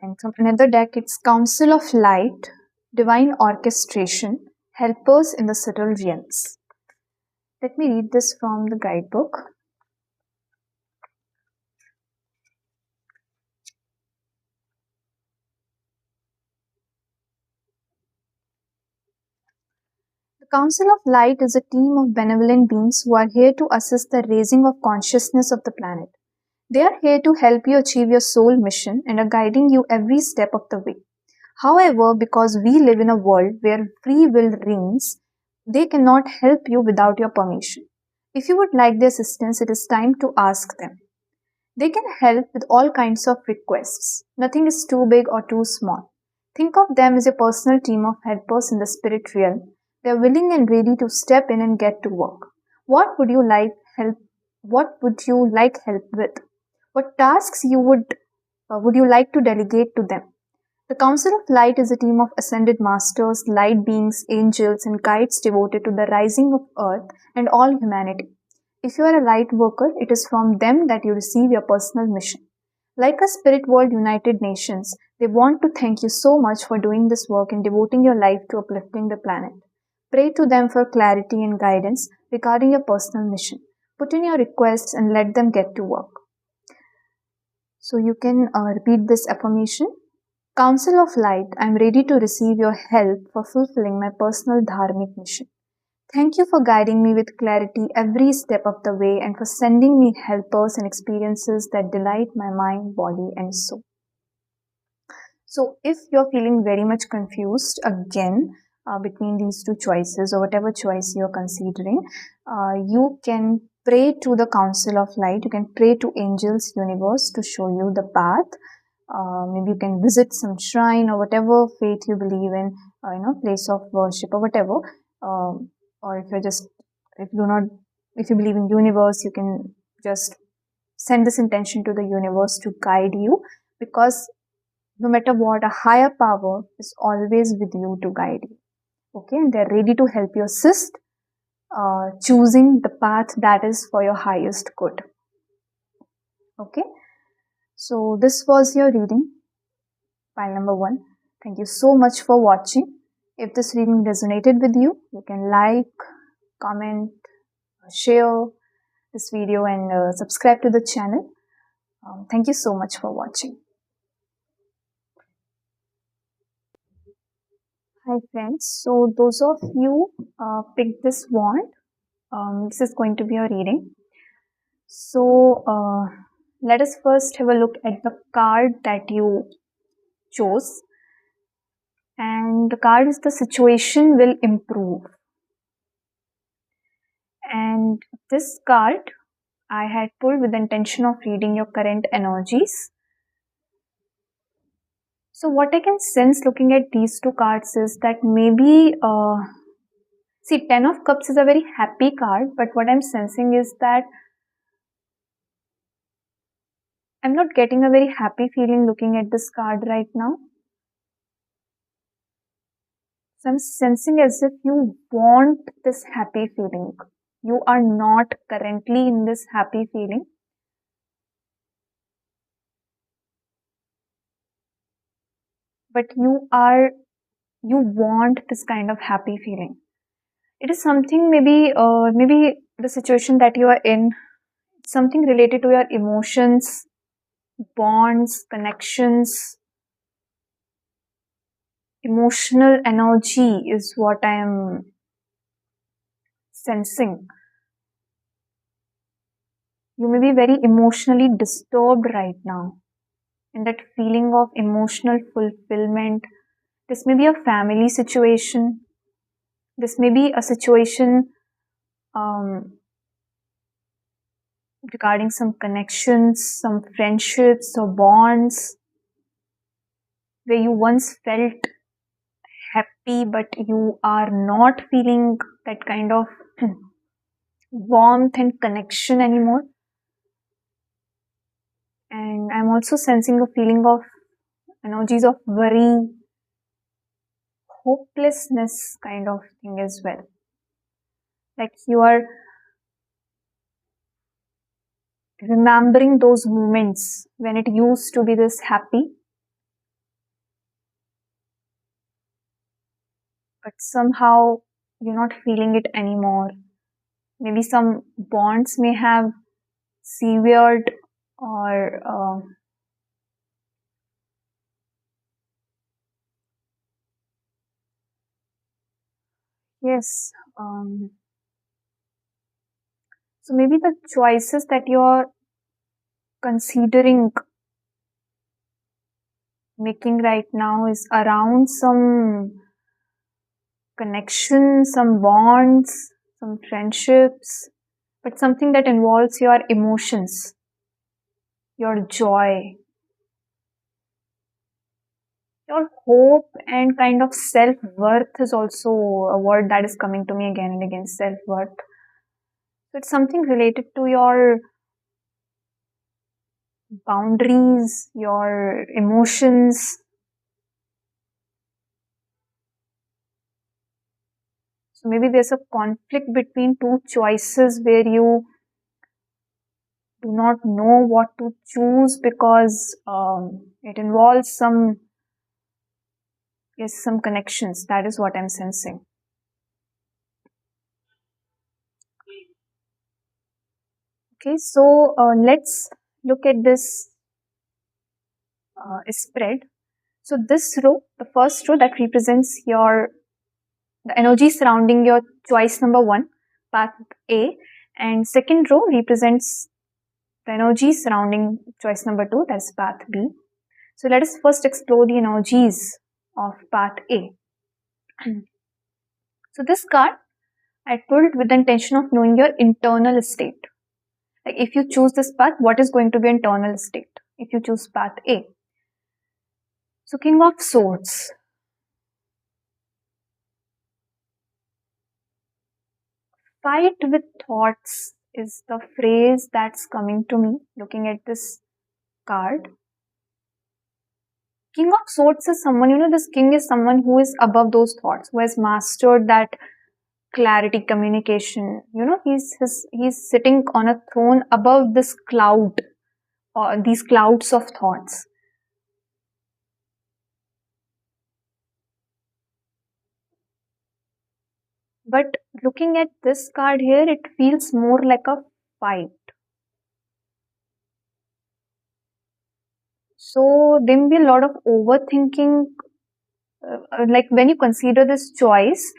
And from another deck, it's Council of Light, Divine Orchestration, Helpers in the Subtle Realms. Let me read this from the guidebook. The Council of Light is a team of benevolent beings who are here to assist the raising of consciousness of the planet. They are here to help you achieve your soul mission and are guiding you every step of the way. However, because we live in a world where free will reigns, they cannot help you without your permission. If you would like their assistance, it is time to ask them. They can help with all kinds of requests. Nothing is too big or too small. Think of them as a personal team of helpers in the spirit realm. They are willing and ready to step in and get to work. What would you like help? What would you like help with? What tasks would you like to delegate to them? The Council of Light is a team of ascended masters, light beings, angels, and guides devoted to the rising of earth and all humanity. If you are a light worker, it is from them that you receive your personal mission. Like a Spirit World United Nations, they want to thank you so much for doing this work and devoting your life to uplifting the planet. Pray to them for clarity and guidance regarding your personal mission. Put in your requests and let them get to work. So you can repeat this affirmation. Council of Light, I am ready to receive your help for fulfilling my personal dharmic mission. Thank you for guiding me with clarity every step of the way and for sending me helpers and experiences that delight my mind, body, and soul. So, if you're feeling very much confused again between these two choices or whatever choice you're considering, you can pray to the council of light, you can pray to angels, universe to show you the path. Maybe you can visit some shrine or whatever faith you believe in, place of worship or whatever. Or if you're just, if you do not, if you believe in universe, you can just send this intention to the universe to guide you, because no matter what, a higher power is always with you to guide you. Okay, and they're ready to help you assist choosing the path that is for your highest good. Okay, so this was your reading, file number 1. Thank you so much for watching. If this reading resonated with you, you can like, comment, share this video and subscribe to the channel. Thank you so much for watching. Hi friends, so those of you picked this wand, this is going to be your reading. So let us first have a look at the card that you chose, and the card is the situation will improve. And this card I had pulled with the intention of reading your current energies. So what I can sense looking at these two cards is that maybe see, 10 of Cups is a very happy card, but what I'm sensing is that I'm not getting a very happy feeling looking at this card right now. So I'm sensing as if you want this happy feeling. You are not currently in this happy feeling. But you want this kind of happy feeling. It is something maybe the situation that you are in, something related to your emotions, bonds, connections, emotional energy is what I am sensing. You may be very emotionally disturbed right now, in that feeling of emotional fulfillment. This may be a family situation. This may be a situation regarding some connections, some friendships or bonds, where you once felt happy but you are not feeling that kind of warmth and connection anymore. And I'm also sensing a feeling of energies of worry, hopelessness kind of thing as well. Like you are remembering those moments when it used to be this happy, but somehow you're not feeling it anymore. Maybe some bonds may have severed, or yes, so maybe the choices that you're considering making right now is around some connection, some bonds, some friendships, but something that involves your emotions, your joy, your hope, and kind of self-worth is also a word that is coming to me again and again, self-worth. So it's something related to your boundaries, your emotions. So maybe there's a conflict between two choices where you do not know what to choose, because it involves some connections. That is what I'm sensing. Okay, so let's look at this spread. So this row, the first row that represents the energy surrounding your choice number 1, path A, and second row represents the energy surrounding choice number 2, that's path B. So let us first explore the energies of path A. So this card I pulled with the intention of knowing your internal state. Like if you choose this path, what is going to be internal state if you choose path A? So King of Swords. Fight with thoughts is the phrase that's coming to me looking at this card. King of Swords is someone, this king is someone who is above those thoughts, who has mastered that clarity, communication. He's sitting on a throne above this cloud, or these clouds of thoughts. But looking at this card here, it feels more like a fight. So there may be a lot of overthinking. Like when you consider this choice,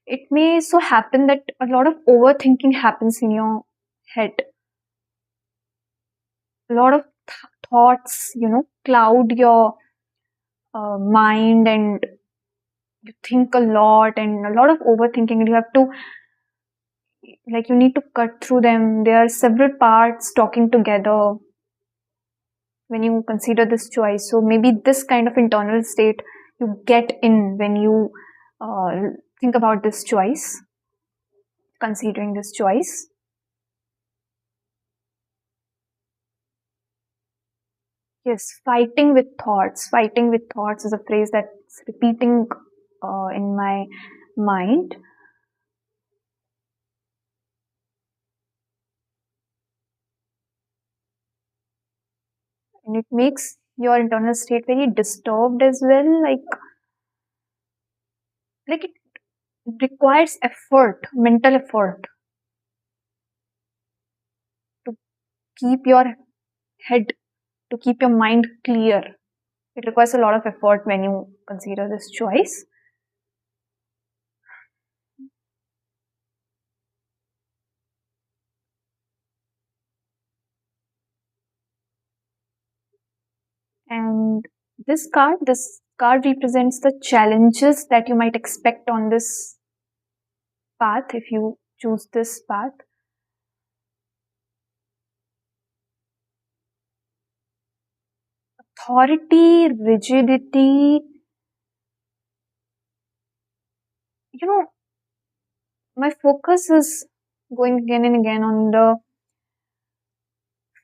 it may so happen that a lot of overthinking happens in your head. A lot of thoughts, cloud your mind, and you think a lot, and a lot of overthinking, and you have to, like, you need to cut through them. There are several parts talking together when you consider this choice. So maybe this kind of internal state you get in when you think about this choice, considering this choice. Yes, fighting with thoughts. Fighting with thoughts is a phrase that's repeating in my mind. And it makes your internal state very disturbed as well. Like it requires effort, mental effort, to keep your head, to keep your mind clear. It requires a lot of effort when you consider this choice. And this card represents the challenges that you might expect on this path if you choose this path. Authority, rigidity, my focus is going again and again on the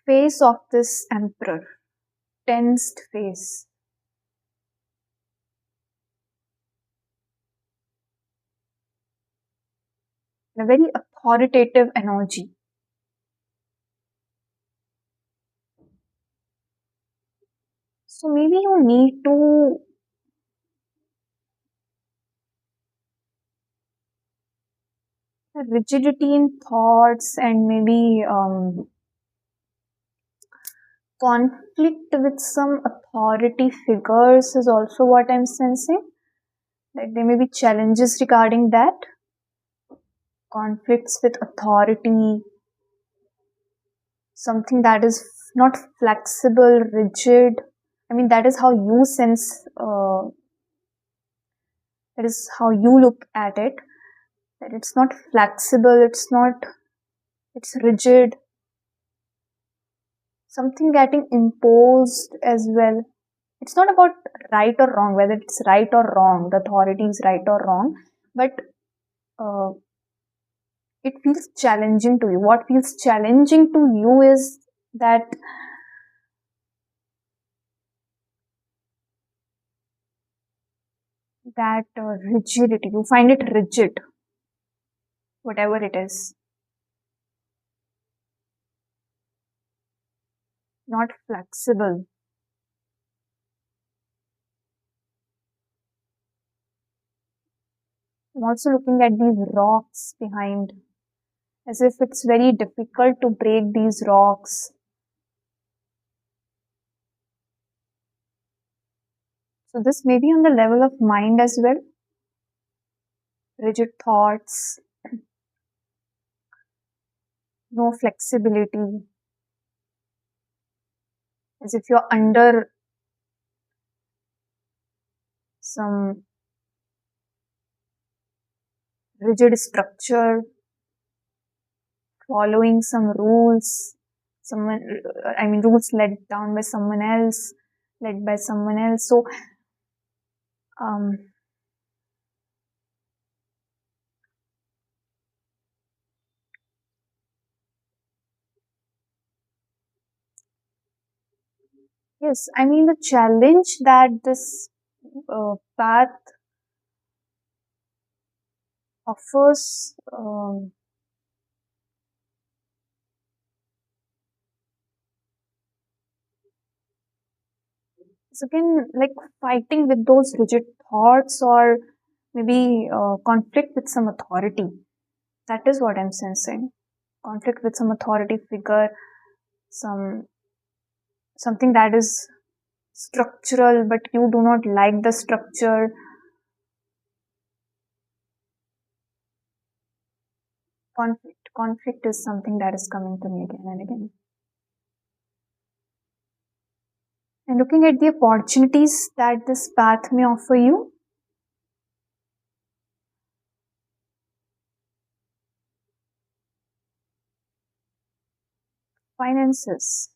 face of this emperor, tensed face. A very authoritative energy. So maybe you need to rigidity in thoughts, and maybe conflict with some authority figures is also what I'm sensing. That there may be challenges regarding that. Conflicts with authority, something that is not flexible, rigid. I mean, that is how you sense, that is how you look at it. That it's not flexible, it's rigid. Something getting imposed as well. It's not about right or wrong, whether it's right or wrong, the authority is right or wrong, but uh, it feels challenging to you. What feels challenging to you is that rigidity. You find it rigid, whatever it is, not flexible. I'm also looking at these rocks behind, as if it's very difficult to break these rocks. So this may be on the level of mind as well. Rigid thoughts, no flexibility, as if you're under some rigid structure, following some rules. someone, I mean, rules laid down by someone else, led by someone else. So, um, yes, I mean, the challenge that this path offers is again like fighting with those rigid thoughts, or maybe conflict with some authority. That is what I'm sensing. Conflict with some authority figure, some something that is structural, but you do not like the structure. Conflict is something that is coming to me again and again. And looking at the opportunities that this path may offer you, finances.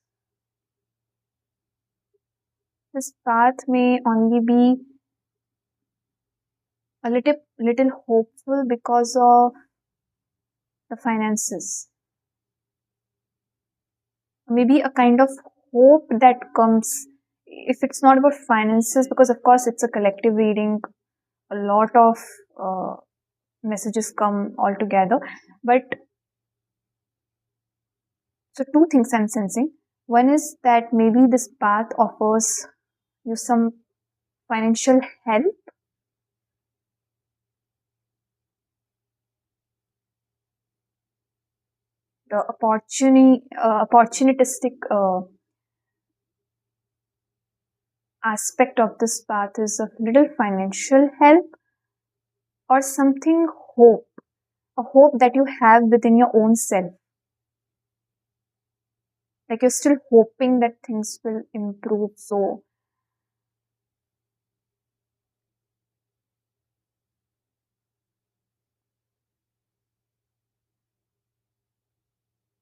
This path may only be a little hopeful because of the finances. Maybe a kind of hope that comes, if it's not about finances, because of course it's a collective reading, a lot of uh, messages come all together. But so, two things I'm sensing. One is that maybe this path offers you some financial help, the opportunistic aspect of this path is a little financial help, or something hope, a hope that you have within your own self. Like you're still hoping that things will improve. So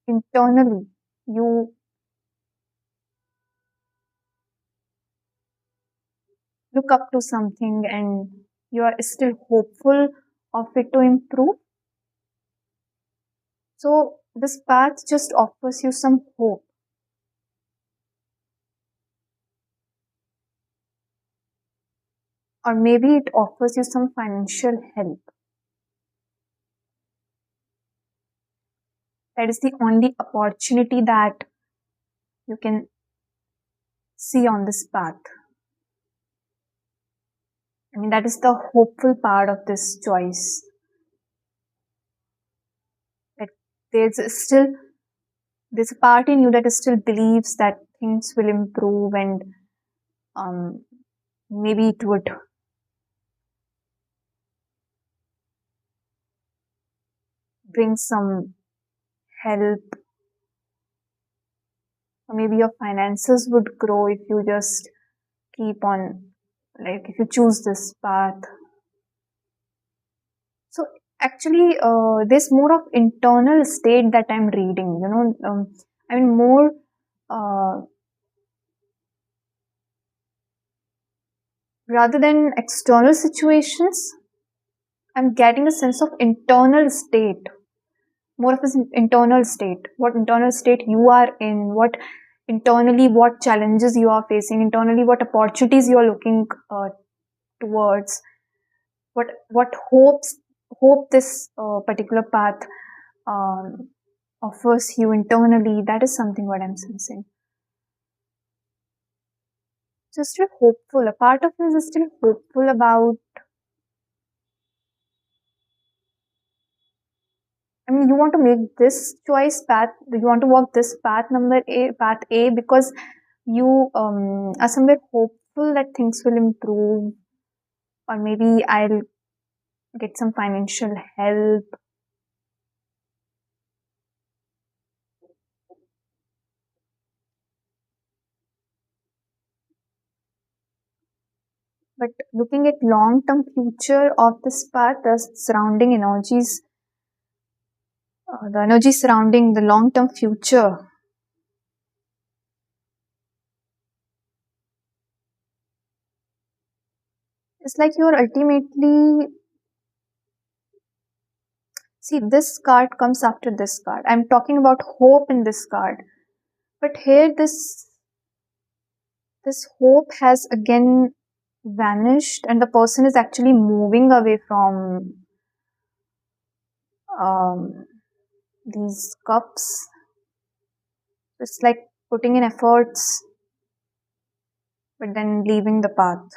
internally, you look up to something and you are still hopeful of it to improve. So this path just offers you some hope, or maybe it offers you some financial help. That is the only opportunity that you can see on this path. I mean, that is the hopeful part of this choice. That there's still there's a part in you that still believes that things will improve, and um, maybe it would bring some help, or maybe your finances would grow if you just keep on, like if you choose this path. So actually, this more of internal state that I'm reading, I mean, more rather than external situations, I'm getting a sense of internal state, more of an internal state. What internal state you are in, what internally, what challenges you are facing, internally, what opportunities you are looking towards, what hope this particular path um, offers you internally. That is something what I'm sensing. So still hopeful. A part of us is still hopeful about. I mean, you want to make this choice path. You want to walk this path A, because you are somewhere hopeful that things will improve, or maybe I'll get some financial help. But looking at long-term future of this path, the energy surrounding the long-term future It's like you're ultimately, see, this card comes after this card. I'm talking about hope in this card. But here, this hope has again vanished, and the person is actually moving away from um, these cups. It's like putting in efforts, but then leaving the path.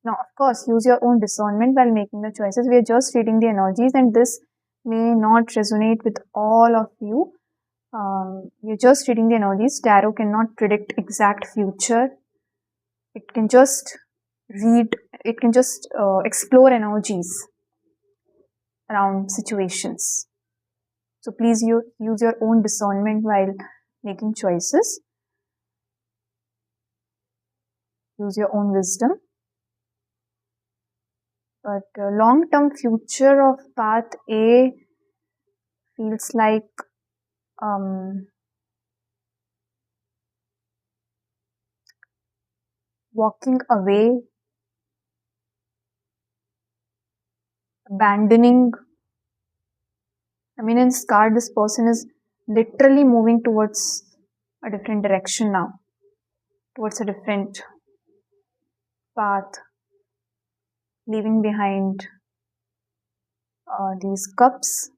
Now, of course, use your own discernment while making the choices. We are just reading the energies, and this may not resonate with all of you. You're just reading the energies. Tarot cannot predict exact future. It can just read, it can just explore energies around situations. So please use your own discernment while making choices. Use your own wisdom. But long-term future of path A feels like walking away, abandoning. I mean, in this card, this person is literally moving towards a different direction now, towards a different path, leaving behind these cups.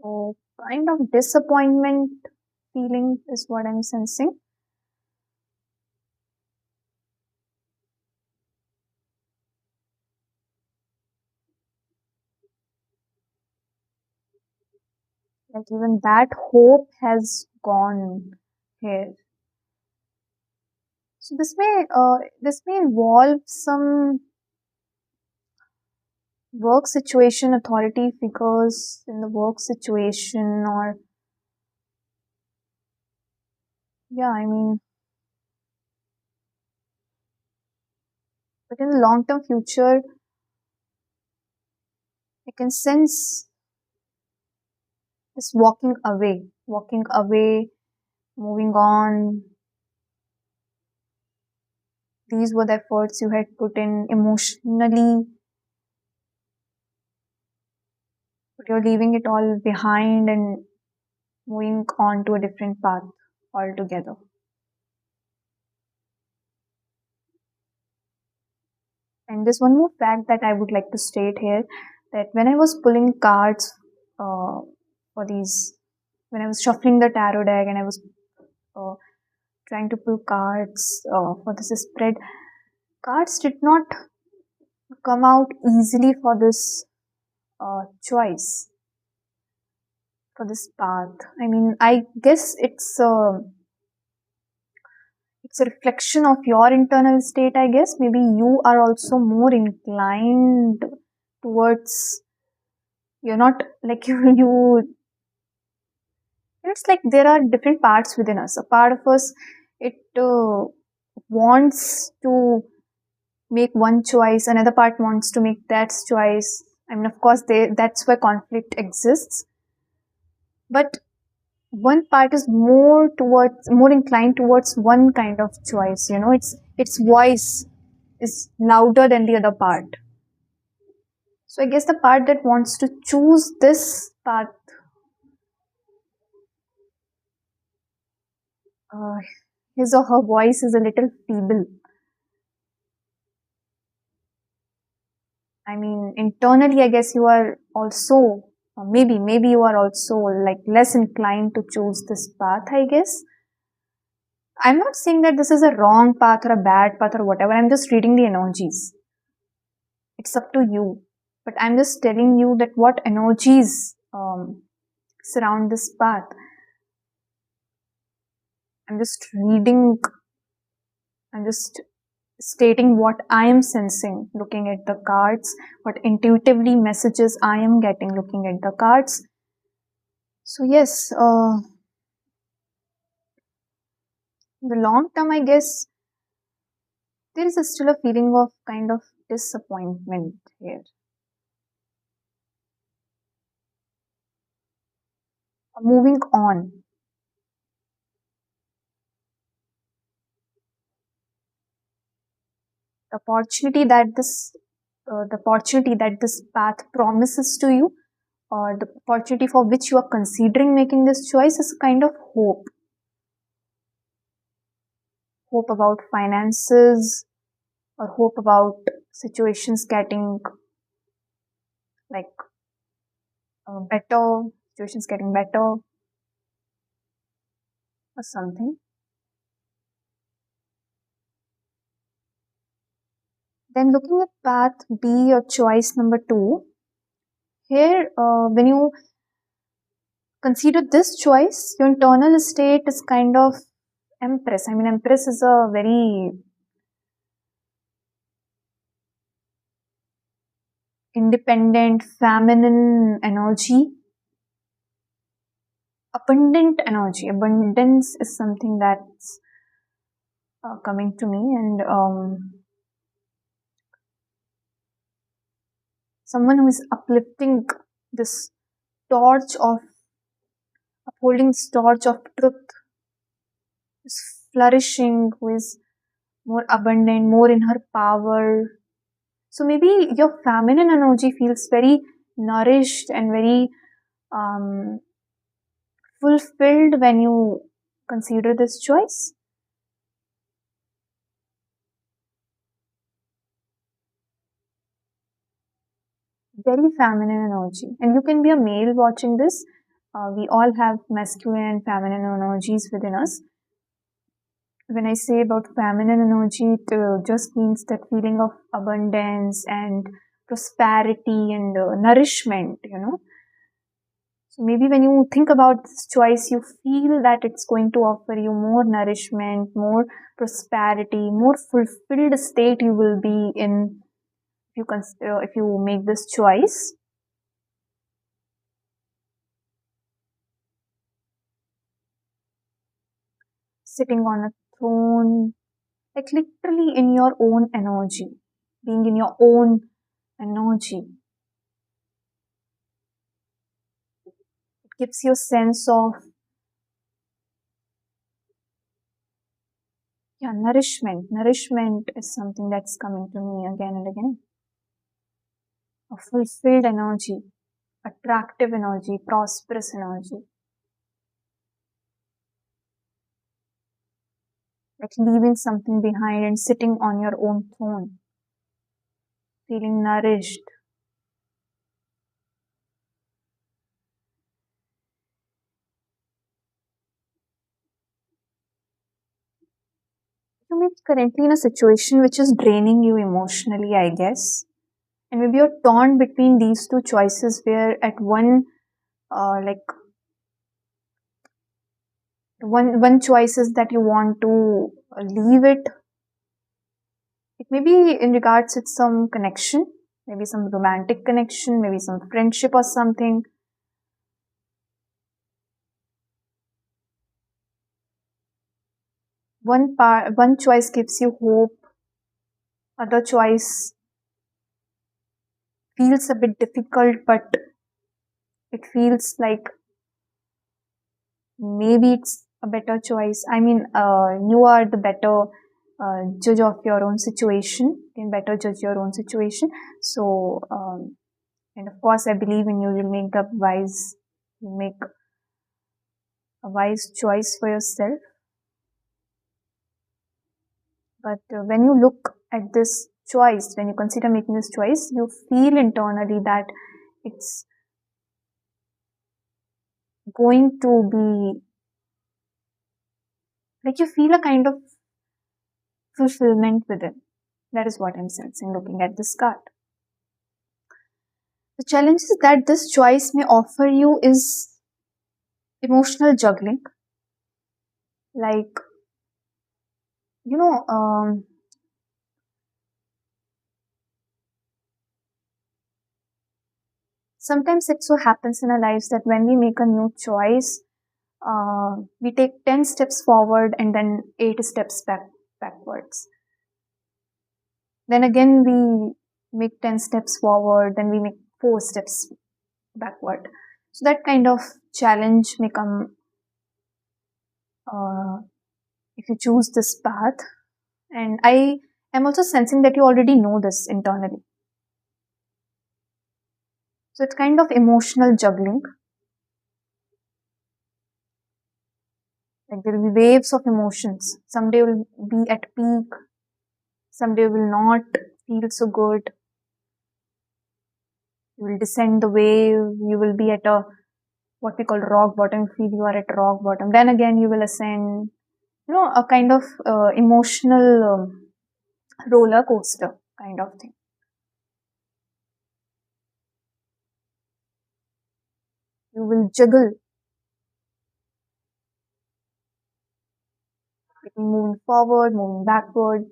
So, kind of disappointment feeling is what I'm sensing. Like even that hope has gone here. So this may involve some work situation, authority figures in the work situation, or yeah, I mean, but in the long term future, I can sense this walking away, moving on. These were the efforts you had put in emotionally, but you're leaving it all behind and moving on to a different path altogether. And there's one more fact that I would like to state here, that when I was pulling cards for these, when I was shuffling the tarot deck and I was uh, trying to pull cards for this spread, cards did not come out easily for this choice, for this path. I mean, I guess it's a reflection of your internal state, I guess. Maybe you are also more inclined towards, you're not like it's like there are different parts within us. A part of us, it wants to make one choice, another part wants to make that choice. I mean, of course, that's where conflict exists. But one part is more inclined towards one kind of choice. You know, its voice is louder than the other part. So I guess the part that wants to choose this path, uh, his or her voice is a little feeble. I mean, internally, I guess you are also, maybe you are also like less inclined to choose this path, I guess. I'm not saying that this is a wrong path or a bad path or whatever. I'm just reading the energies. It's up to you. But I'm just telling you that what energies surround this path. I'm just reading, I'm just stating what I am sensing looking at the cards, what intuitively messages I am getting looking at the cards. So yes, in the long term, I guess there is still a feeling of kind of disappointment here. moving on. The opportunity that this path promises to you, or the opportunity for which you are considering making this choice, is a kind of hope about finances, or hope about situations getting like better, situations getting better, or something. Then looking at path B, or choice number 2, here when you consider this choice, your internal state is kind of Empress. I mean, Empress is a very independent, feminine energy, abundant energy. Abundance is something that's coming to me, and someone who is uplifting this torch of upholding this torch of truth, is flourishing, who is more abundant, more in her power. So maybe your feminine energy feels very nourished and very um, fulfilled when you consider this choice. Very feminine energy. And you can be a male watching this. We all have masculine and feminine energies within us. When I say about feminine energy, it just means that feeling of abundance and prosperity and nourishment, So maybe when you think about this choice, you feel that it's going to offer you more nourishment, more prosperity, more fulfilled state you will be in if you make this choice. Sitting on a throne, like literally in your own energy, being in your own energy. It gives you a sense of, yeah, nourishment. Nourishment is something that's coming to me again and again. A fulfilled energy, attractive energy, prosperous energy. Like leaving something behind and sitting on your own throne, feeling nourished. You may be currently in a situation which is draining you emotionally, I guess. And maybe you're torn between these two choices, where at like one choice is that you want to leave it. It may be in regards to some connection, maybe some romantic connection, maybe some friendship or something. One choice gives you hope, other choice feels a bit difficult, but it feels like maybe it's a better choice. I mean, you are the better judge of your own situation. You can better judge your own situation. So, and of course, I believe in you. You'll make a wise choice for yourself. But when you look at this choice, when you consider making this choice, you feel internally that it's going to be like you feel a kind of fulfillment within. That is what I'm sensing looking at this card. The challenges that this choice may offer you is emotional juggling. Like, you know, sometimes it so happens in our lives that when we make a new choice, we take 10 steps forward and then 8 steps backwards. Then again, we make 10 steps forward, then we make 4 steps backward. So that kind of challenge may come uh, if you choose this path. And I am also sensing that you already know this internally. So it's kind of emotional juggling. Like there will be waves of emotions. Someday will be at peak, someday will not feel so good. You will descend the wave, you will be at a what we call rock bottom, feel you are at rock bottom. Then again you will ascend. A kind of emotional roller coaster kind of thing. You will juggle between moving forward, moving backward,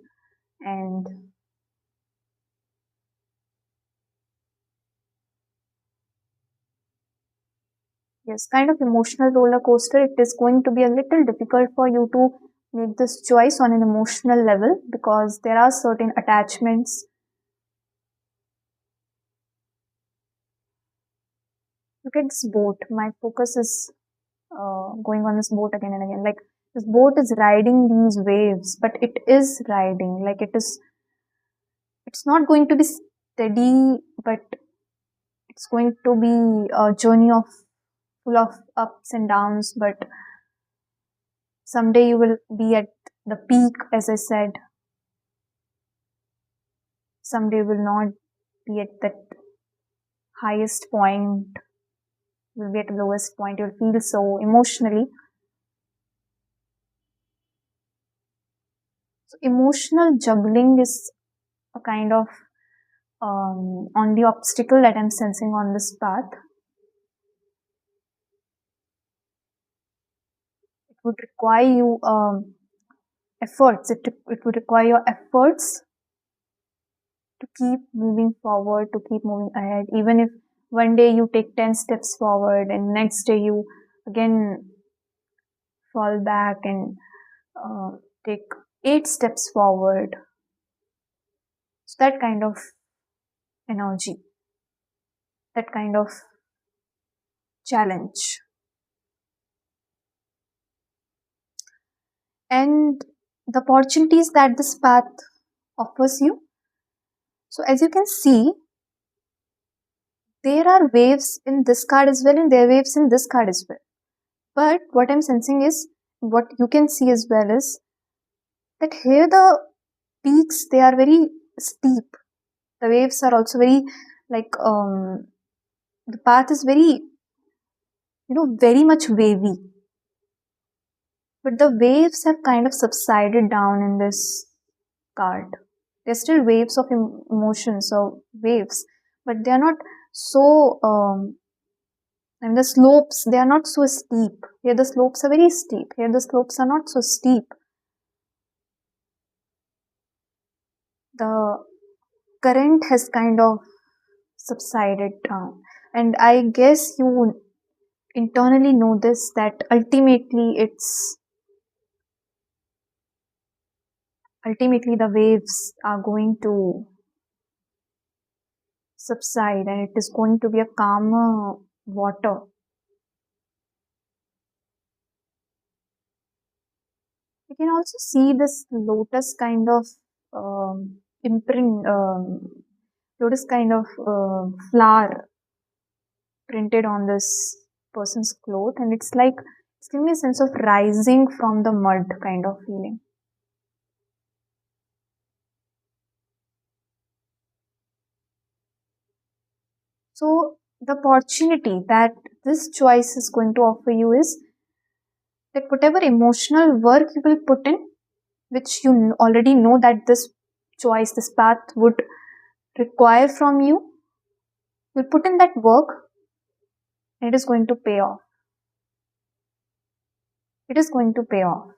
and yes, kind of emotional roller coaster. It is going to be a little difficult for you to make this choice on an emotional level because there are certain attachments. Look at this boat. My focus is going on this boat again and again. Like this boat is riding these waves, but it is riding. Like it's not going to be steady, but it's going to be a journey of full of ups and downs. But someday you will be at the peak, as I said. Someday you will not be at that highest point. You will be at the lowest point. You'll feel so emotionally. So emotional juggling is a kind of on the obstacle that I'm sensing on this path. It would require you efforts. It would require your efforts to keep moving forward, to keep moving ahead. Even if one day you take 10 steps forward and next day you again fall back and uh, take 8 steps forward. So that kind of energy, that kind of challenge. And the opportunities that this path offers you. So as you can see, there are waves in this card as well and there are waves in this card as well. But what I'm sensing is, what you can see as well is that here the peaks, they are very steep. The waves are also very like the path is very very much wavy. But the waves have kind of subsided down in this card. There's still waves of emotions or waves, but they are not so and the slopes, they are not so steep. Here the slopes are very steep. Here the slopes are not so steep. The current has kind of subsided down. And I guess you internally know this, that ultimately the waves are going to subside and it is going to be a calmer water. You can also see this lotus kind of imprint, lotus kind of flower printed on this person's cloth, and it's giving me a sense of rising from the mud kind of feeling. So the opportunity that this choice is going to offer you is that whatever emotional work you will put in, which you already know that this choice, this path would require from you, you'll put in that work and it is going to pay off. It is going to pay off.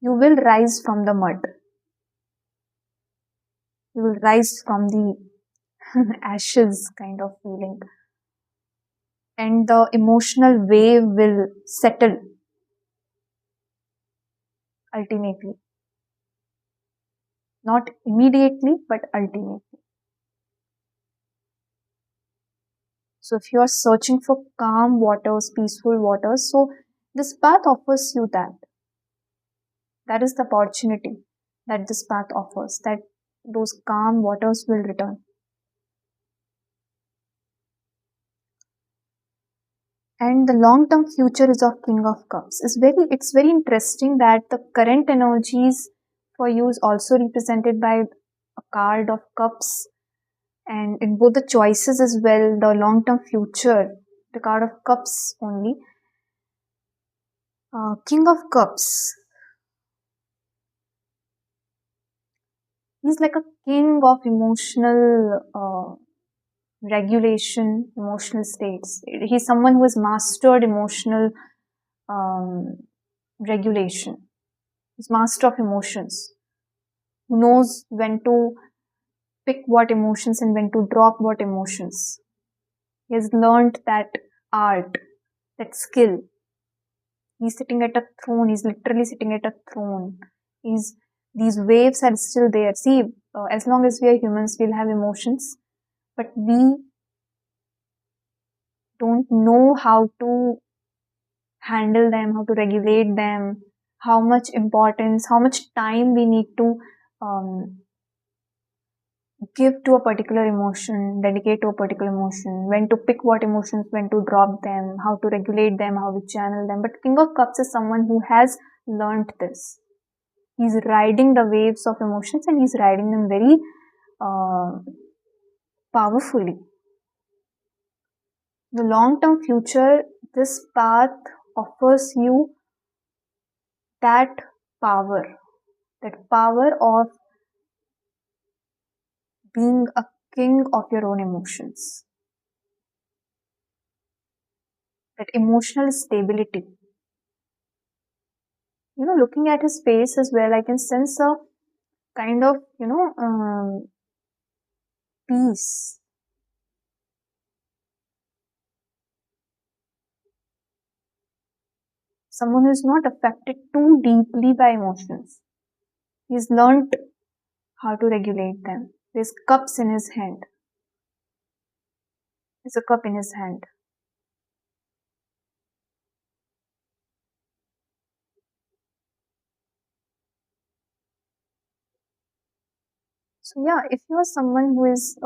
You will rise from the mud. You will rise from the ashes kind of feeling. And the emotional wave will settle ultimately. Not immediately, but ultimately. So if you are searching for calm waters, peaceful waters, so this path offers you that. That is the opportunity that this path offers, that those calm waters will return. And the long-term future is of King of Cups. It's very interesting that the current energies for you is also represented by a card of cups, and in both the choices as well, the long-term future, the card of cups only. King of Cups, he's like a king of emotional regulation, emotional states. He's someone who has mastered emotional um, regulation. He's master of emotions. Who knows when to pick what emotions and when to drop what emotions. He has learned that art, that skill. He's sitting at a throne. He's literally sitting at a throne. He's These waves are still there. See, as long as we are humans, we'll have emotions, but we don't know how to handle them, how to regulate them, how much importance, how much time we need to um, give to a particular emotion, dedicate to a particular emotion, when to pick what emotions, when to drop them, how to regulate them, how to channel them. But King of Cups is someone who has learned this. He's riding the waves of emotions and he's riding them very uh, powerfully. The long term future, this path offers you that power, that power of being a king of your own emotions, that emotional stability. Looking at his face as well, I can sense a kind of, peace. Someone who is not affected too deeply by emotions. He's learned how to regulate them. There's cups in his hand. There's a cup in his hand. So yeah, if you are someone who is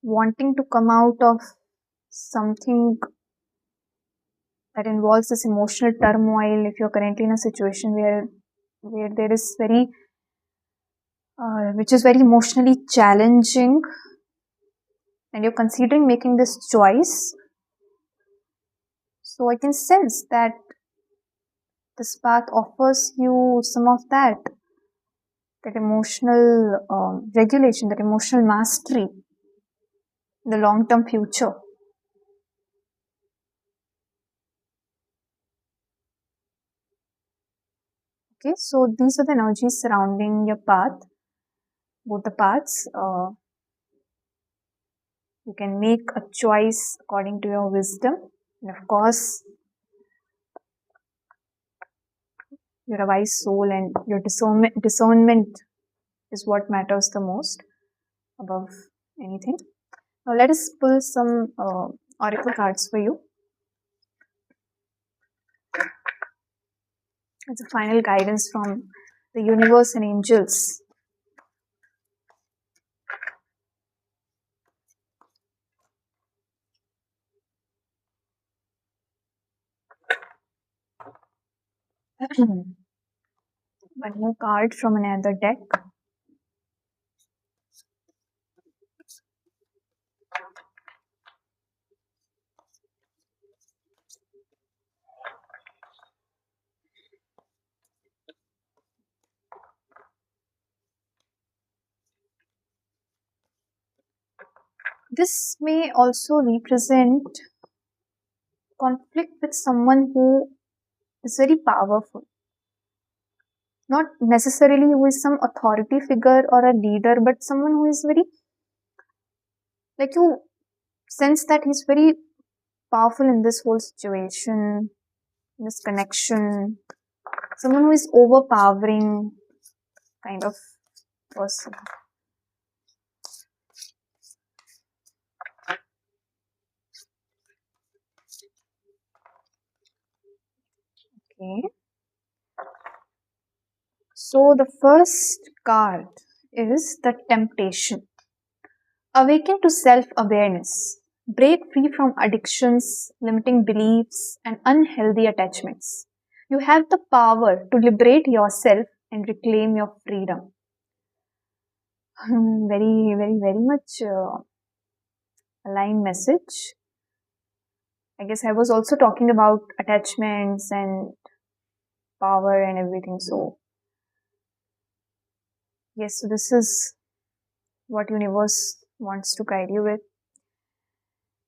wanting to come out of something that involves this emotional turmoil, if you're currently in a situation where there is very which is very emotionally challenging, and you're considering making this choice, so I can sense that this path offers you some of that emotional regulation, that emotional mastery, the long term future. Okay, so these are the energies surrounding your path, both the paths. You can make a choice according to your wisdom, and of course, you're a wise soul, and your discernment is what matters the most above anything. Now, let us pull some oracle cards for you as a final guidance from the universe and angels. One more card from another deck. This may also represent conflict with someone who is very powerful. Not necessarily who is some authority figure or a leader, but someone who is very, like, you sense that he's very powerful in this whole situation, in this connection. Someone who is overpowering kind of person. Okay. So the first card is the temptation. Awaken to self awareness. Break free from addictions, limiting beliefs, and unhealthy attachments. You have the power to liberate yourself and reclaim your freedom. Very, very, very much aligned message. I guess I was also talking about attachments and power and everything. So, yes, so this is what universe wants to guide you with.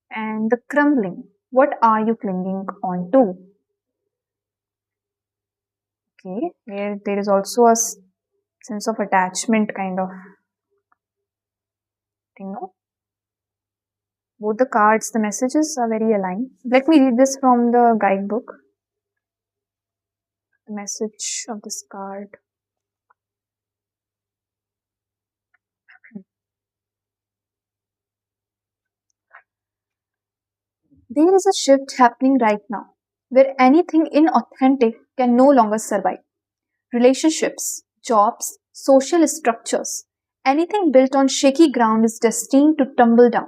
And the crumbling. What are you clinging on to? Okay, here there is also a sense of attachment kind of thing, no? Both the cards, the messages are very aligned. Let me read this from the guidebook. The message of this card. There is a shift happening right now where anything inauthentic can no longer survive. Relationships, jobs, social structures, anything built on shaky ground is destined to tumble down.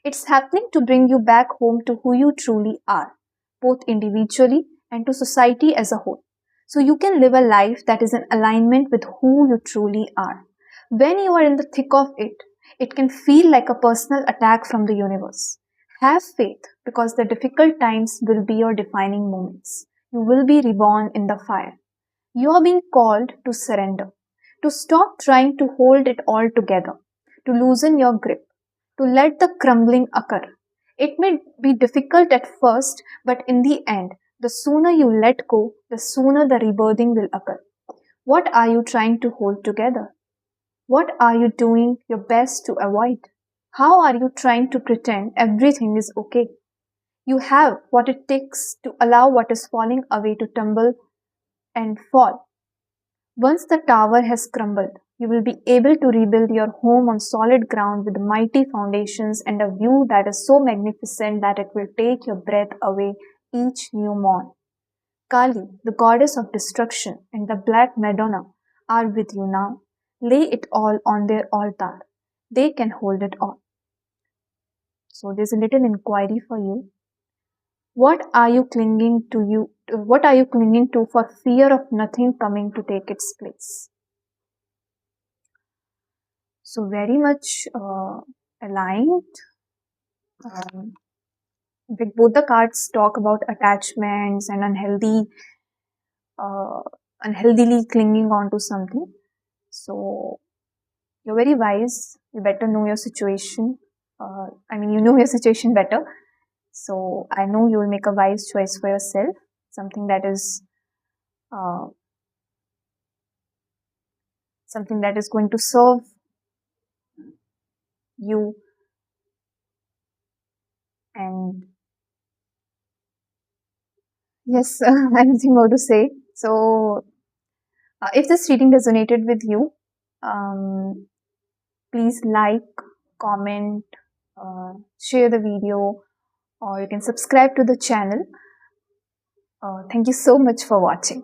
It's happening to bring you back home to who you truly are, both individually and to society as a whole. So you can live a life that is in alignment with who you truly are. When you are in the thick of it, it can feel like a personal attack from the universe. Have faith because the difficult times will be your defining moments. You will be reborn in the fire. You are being called to surrender, to stop trying to hold it all together, to loosen your grip, to let the crumbling occur. It may be difficult at first, but in the end, the sooner you let go, the sooner the rebirthing will occur. What are you trying to hold together? What are you doing your best to avoid? How are you trying to pretend everything is okay? You have what it takes to allow what is falling away to tumble and fall. Once the tower has crumbled, you will be able to rebuild your home on solid ground with mighty foundations and a view that is so magnificent that it will take your breath away each new morn. Kali, the goddess of destruction, and the Black Madonna are with you now. Lay it all on their altar. They can hold it all. So there's a little inquiry for you. What are you clinging to what are you clinging to for fear of nothing coming to take its place? So very much aligned. Um, with both the cards talk about attachments and uh, unhealthily clinging on to something. So you're very wise. You better know your situation. You know your situation better. So I know you will make a wise choice for yourself. Something that is uh, something that is going to serve you. And yes, I have nothing more to say. So if this reading resonated with you, um, please like, comment, share the video, or you can subscribe to the channel. Thank you so much for watching.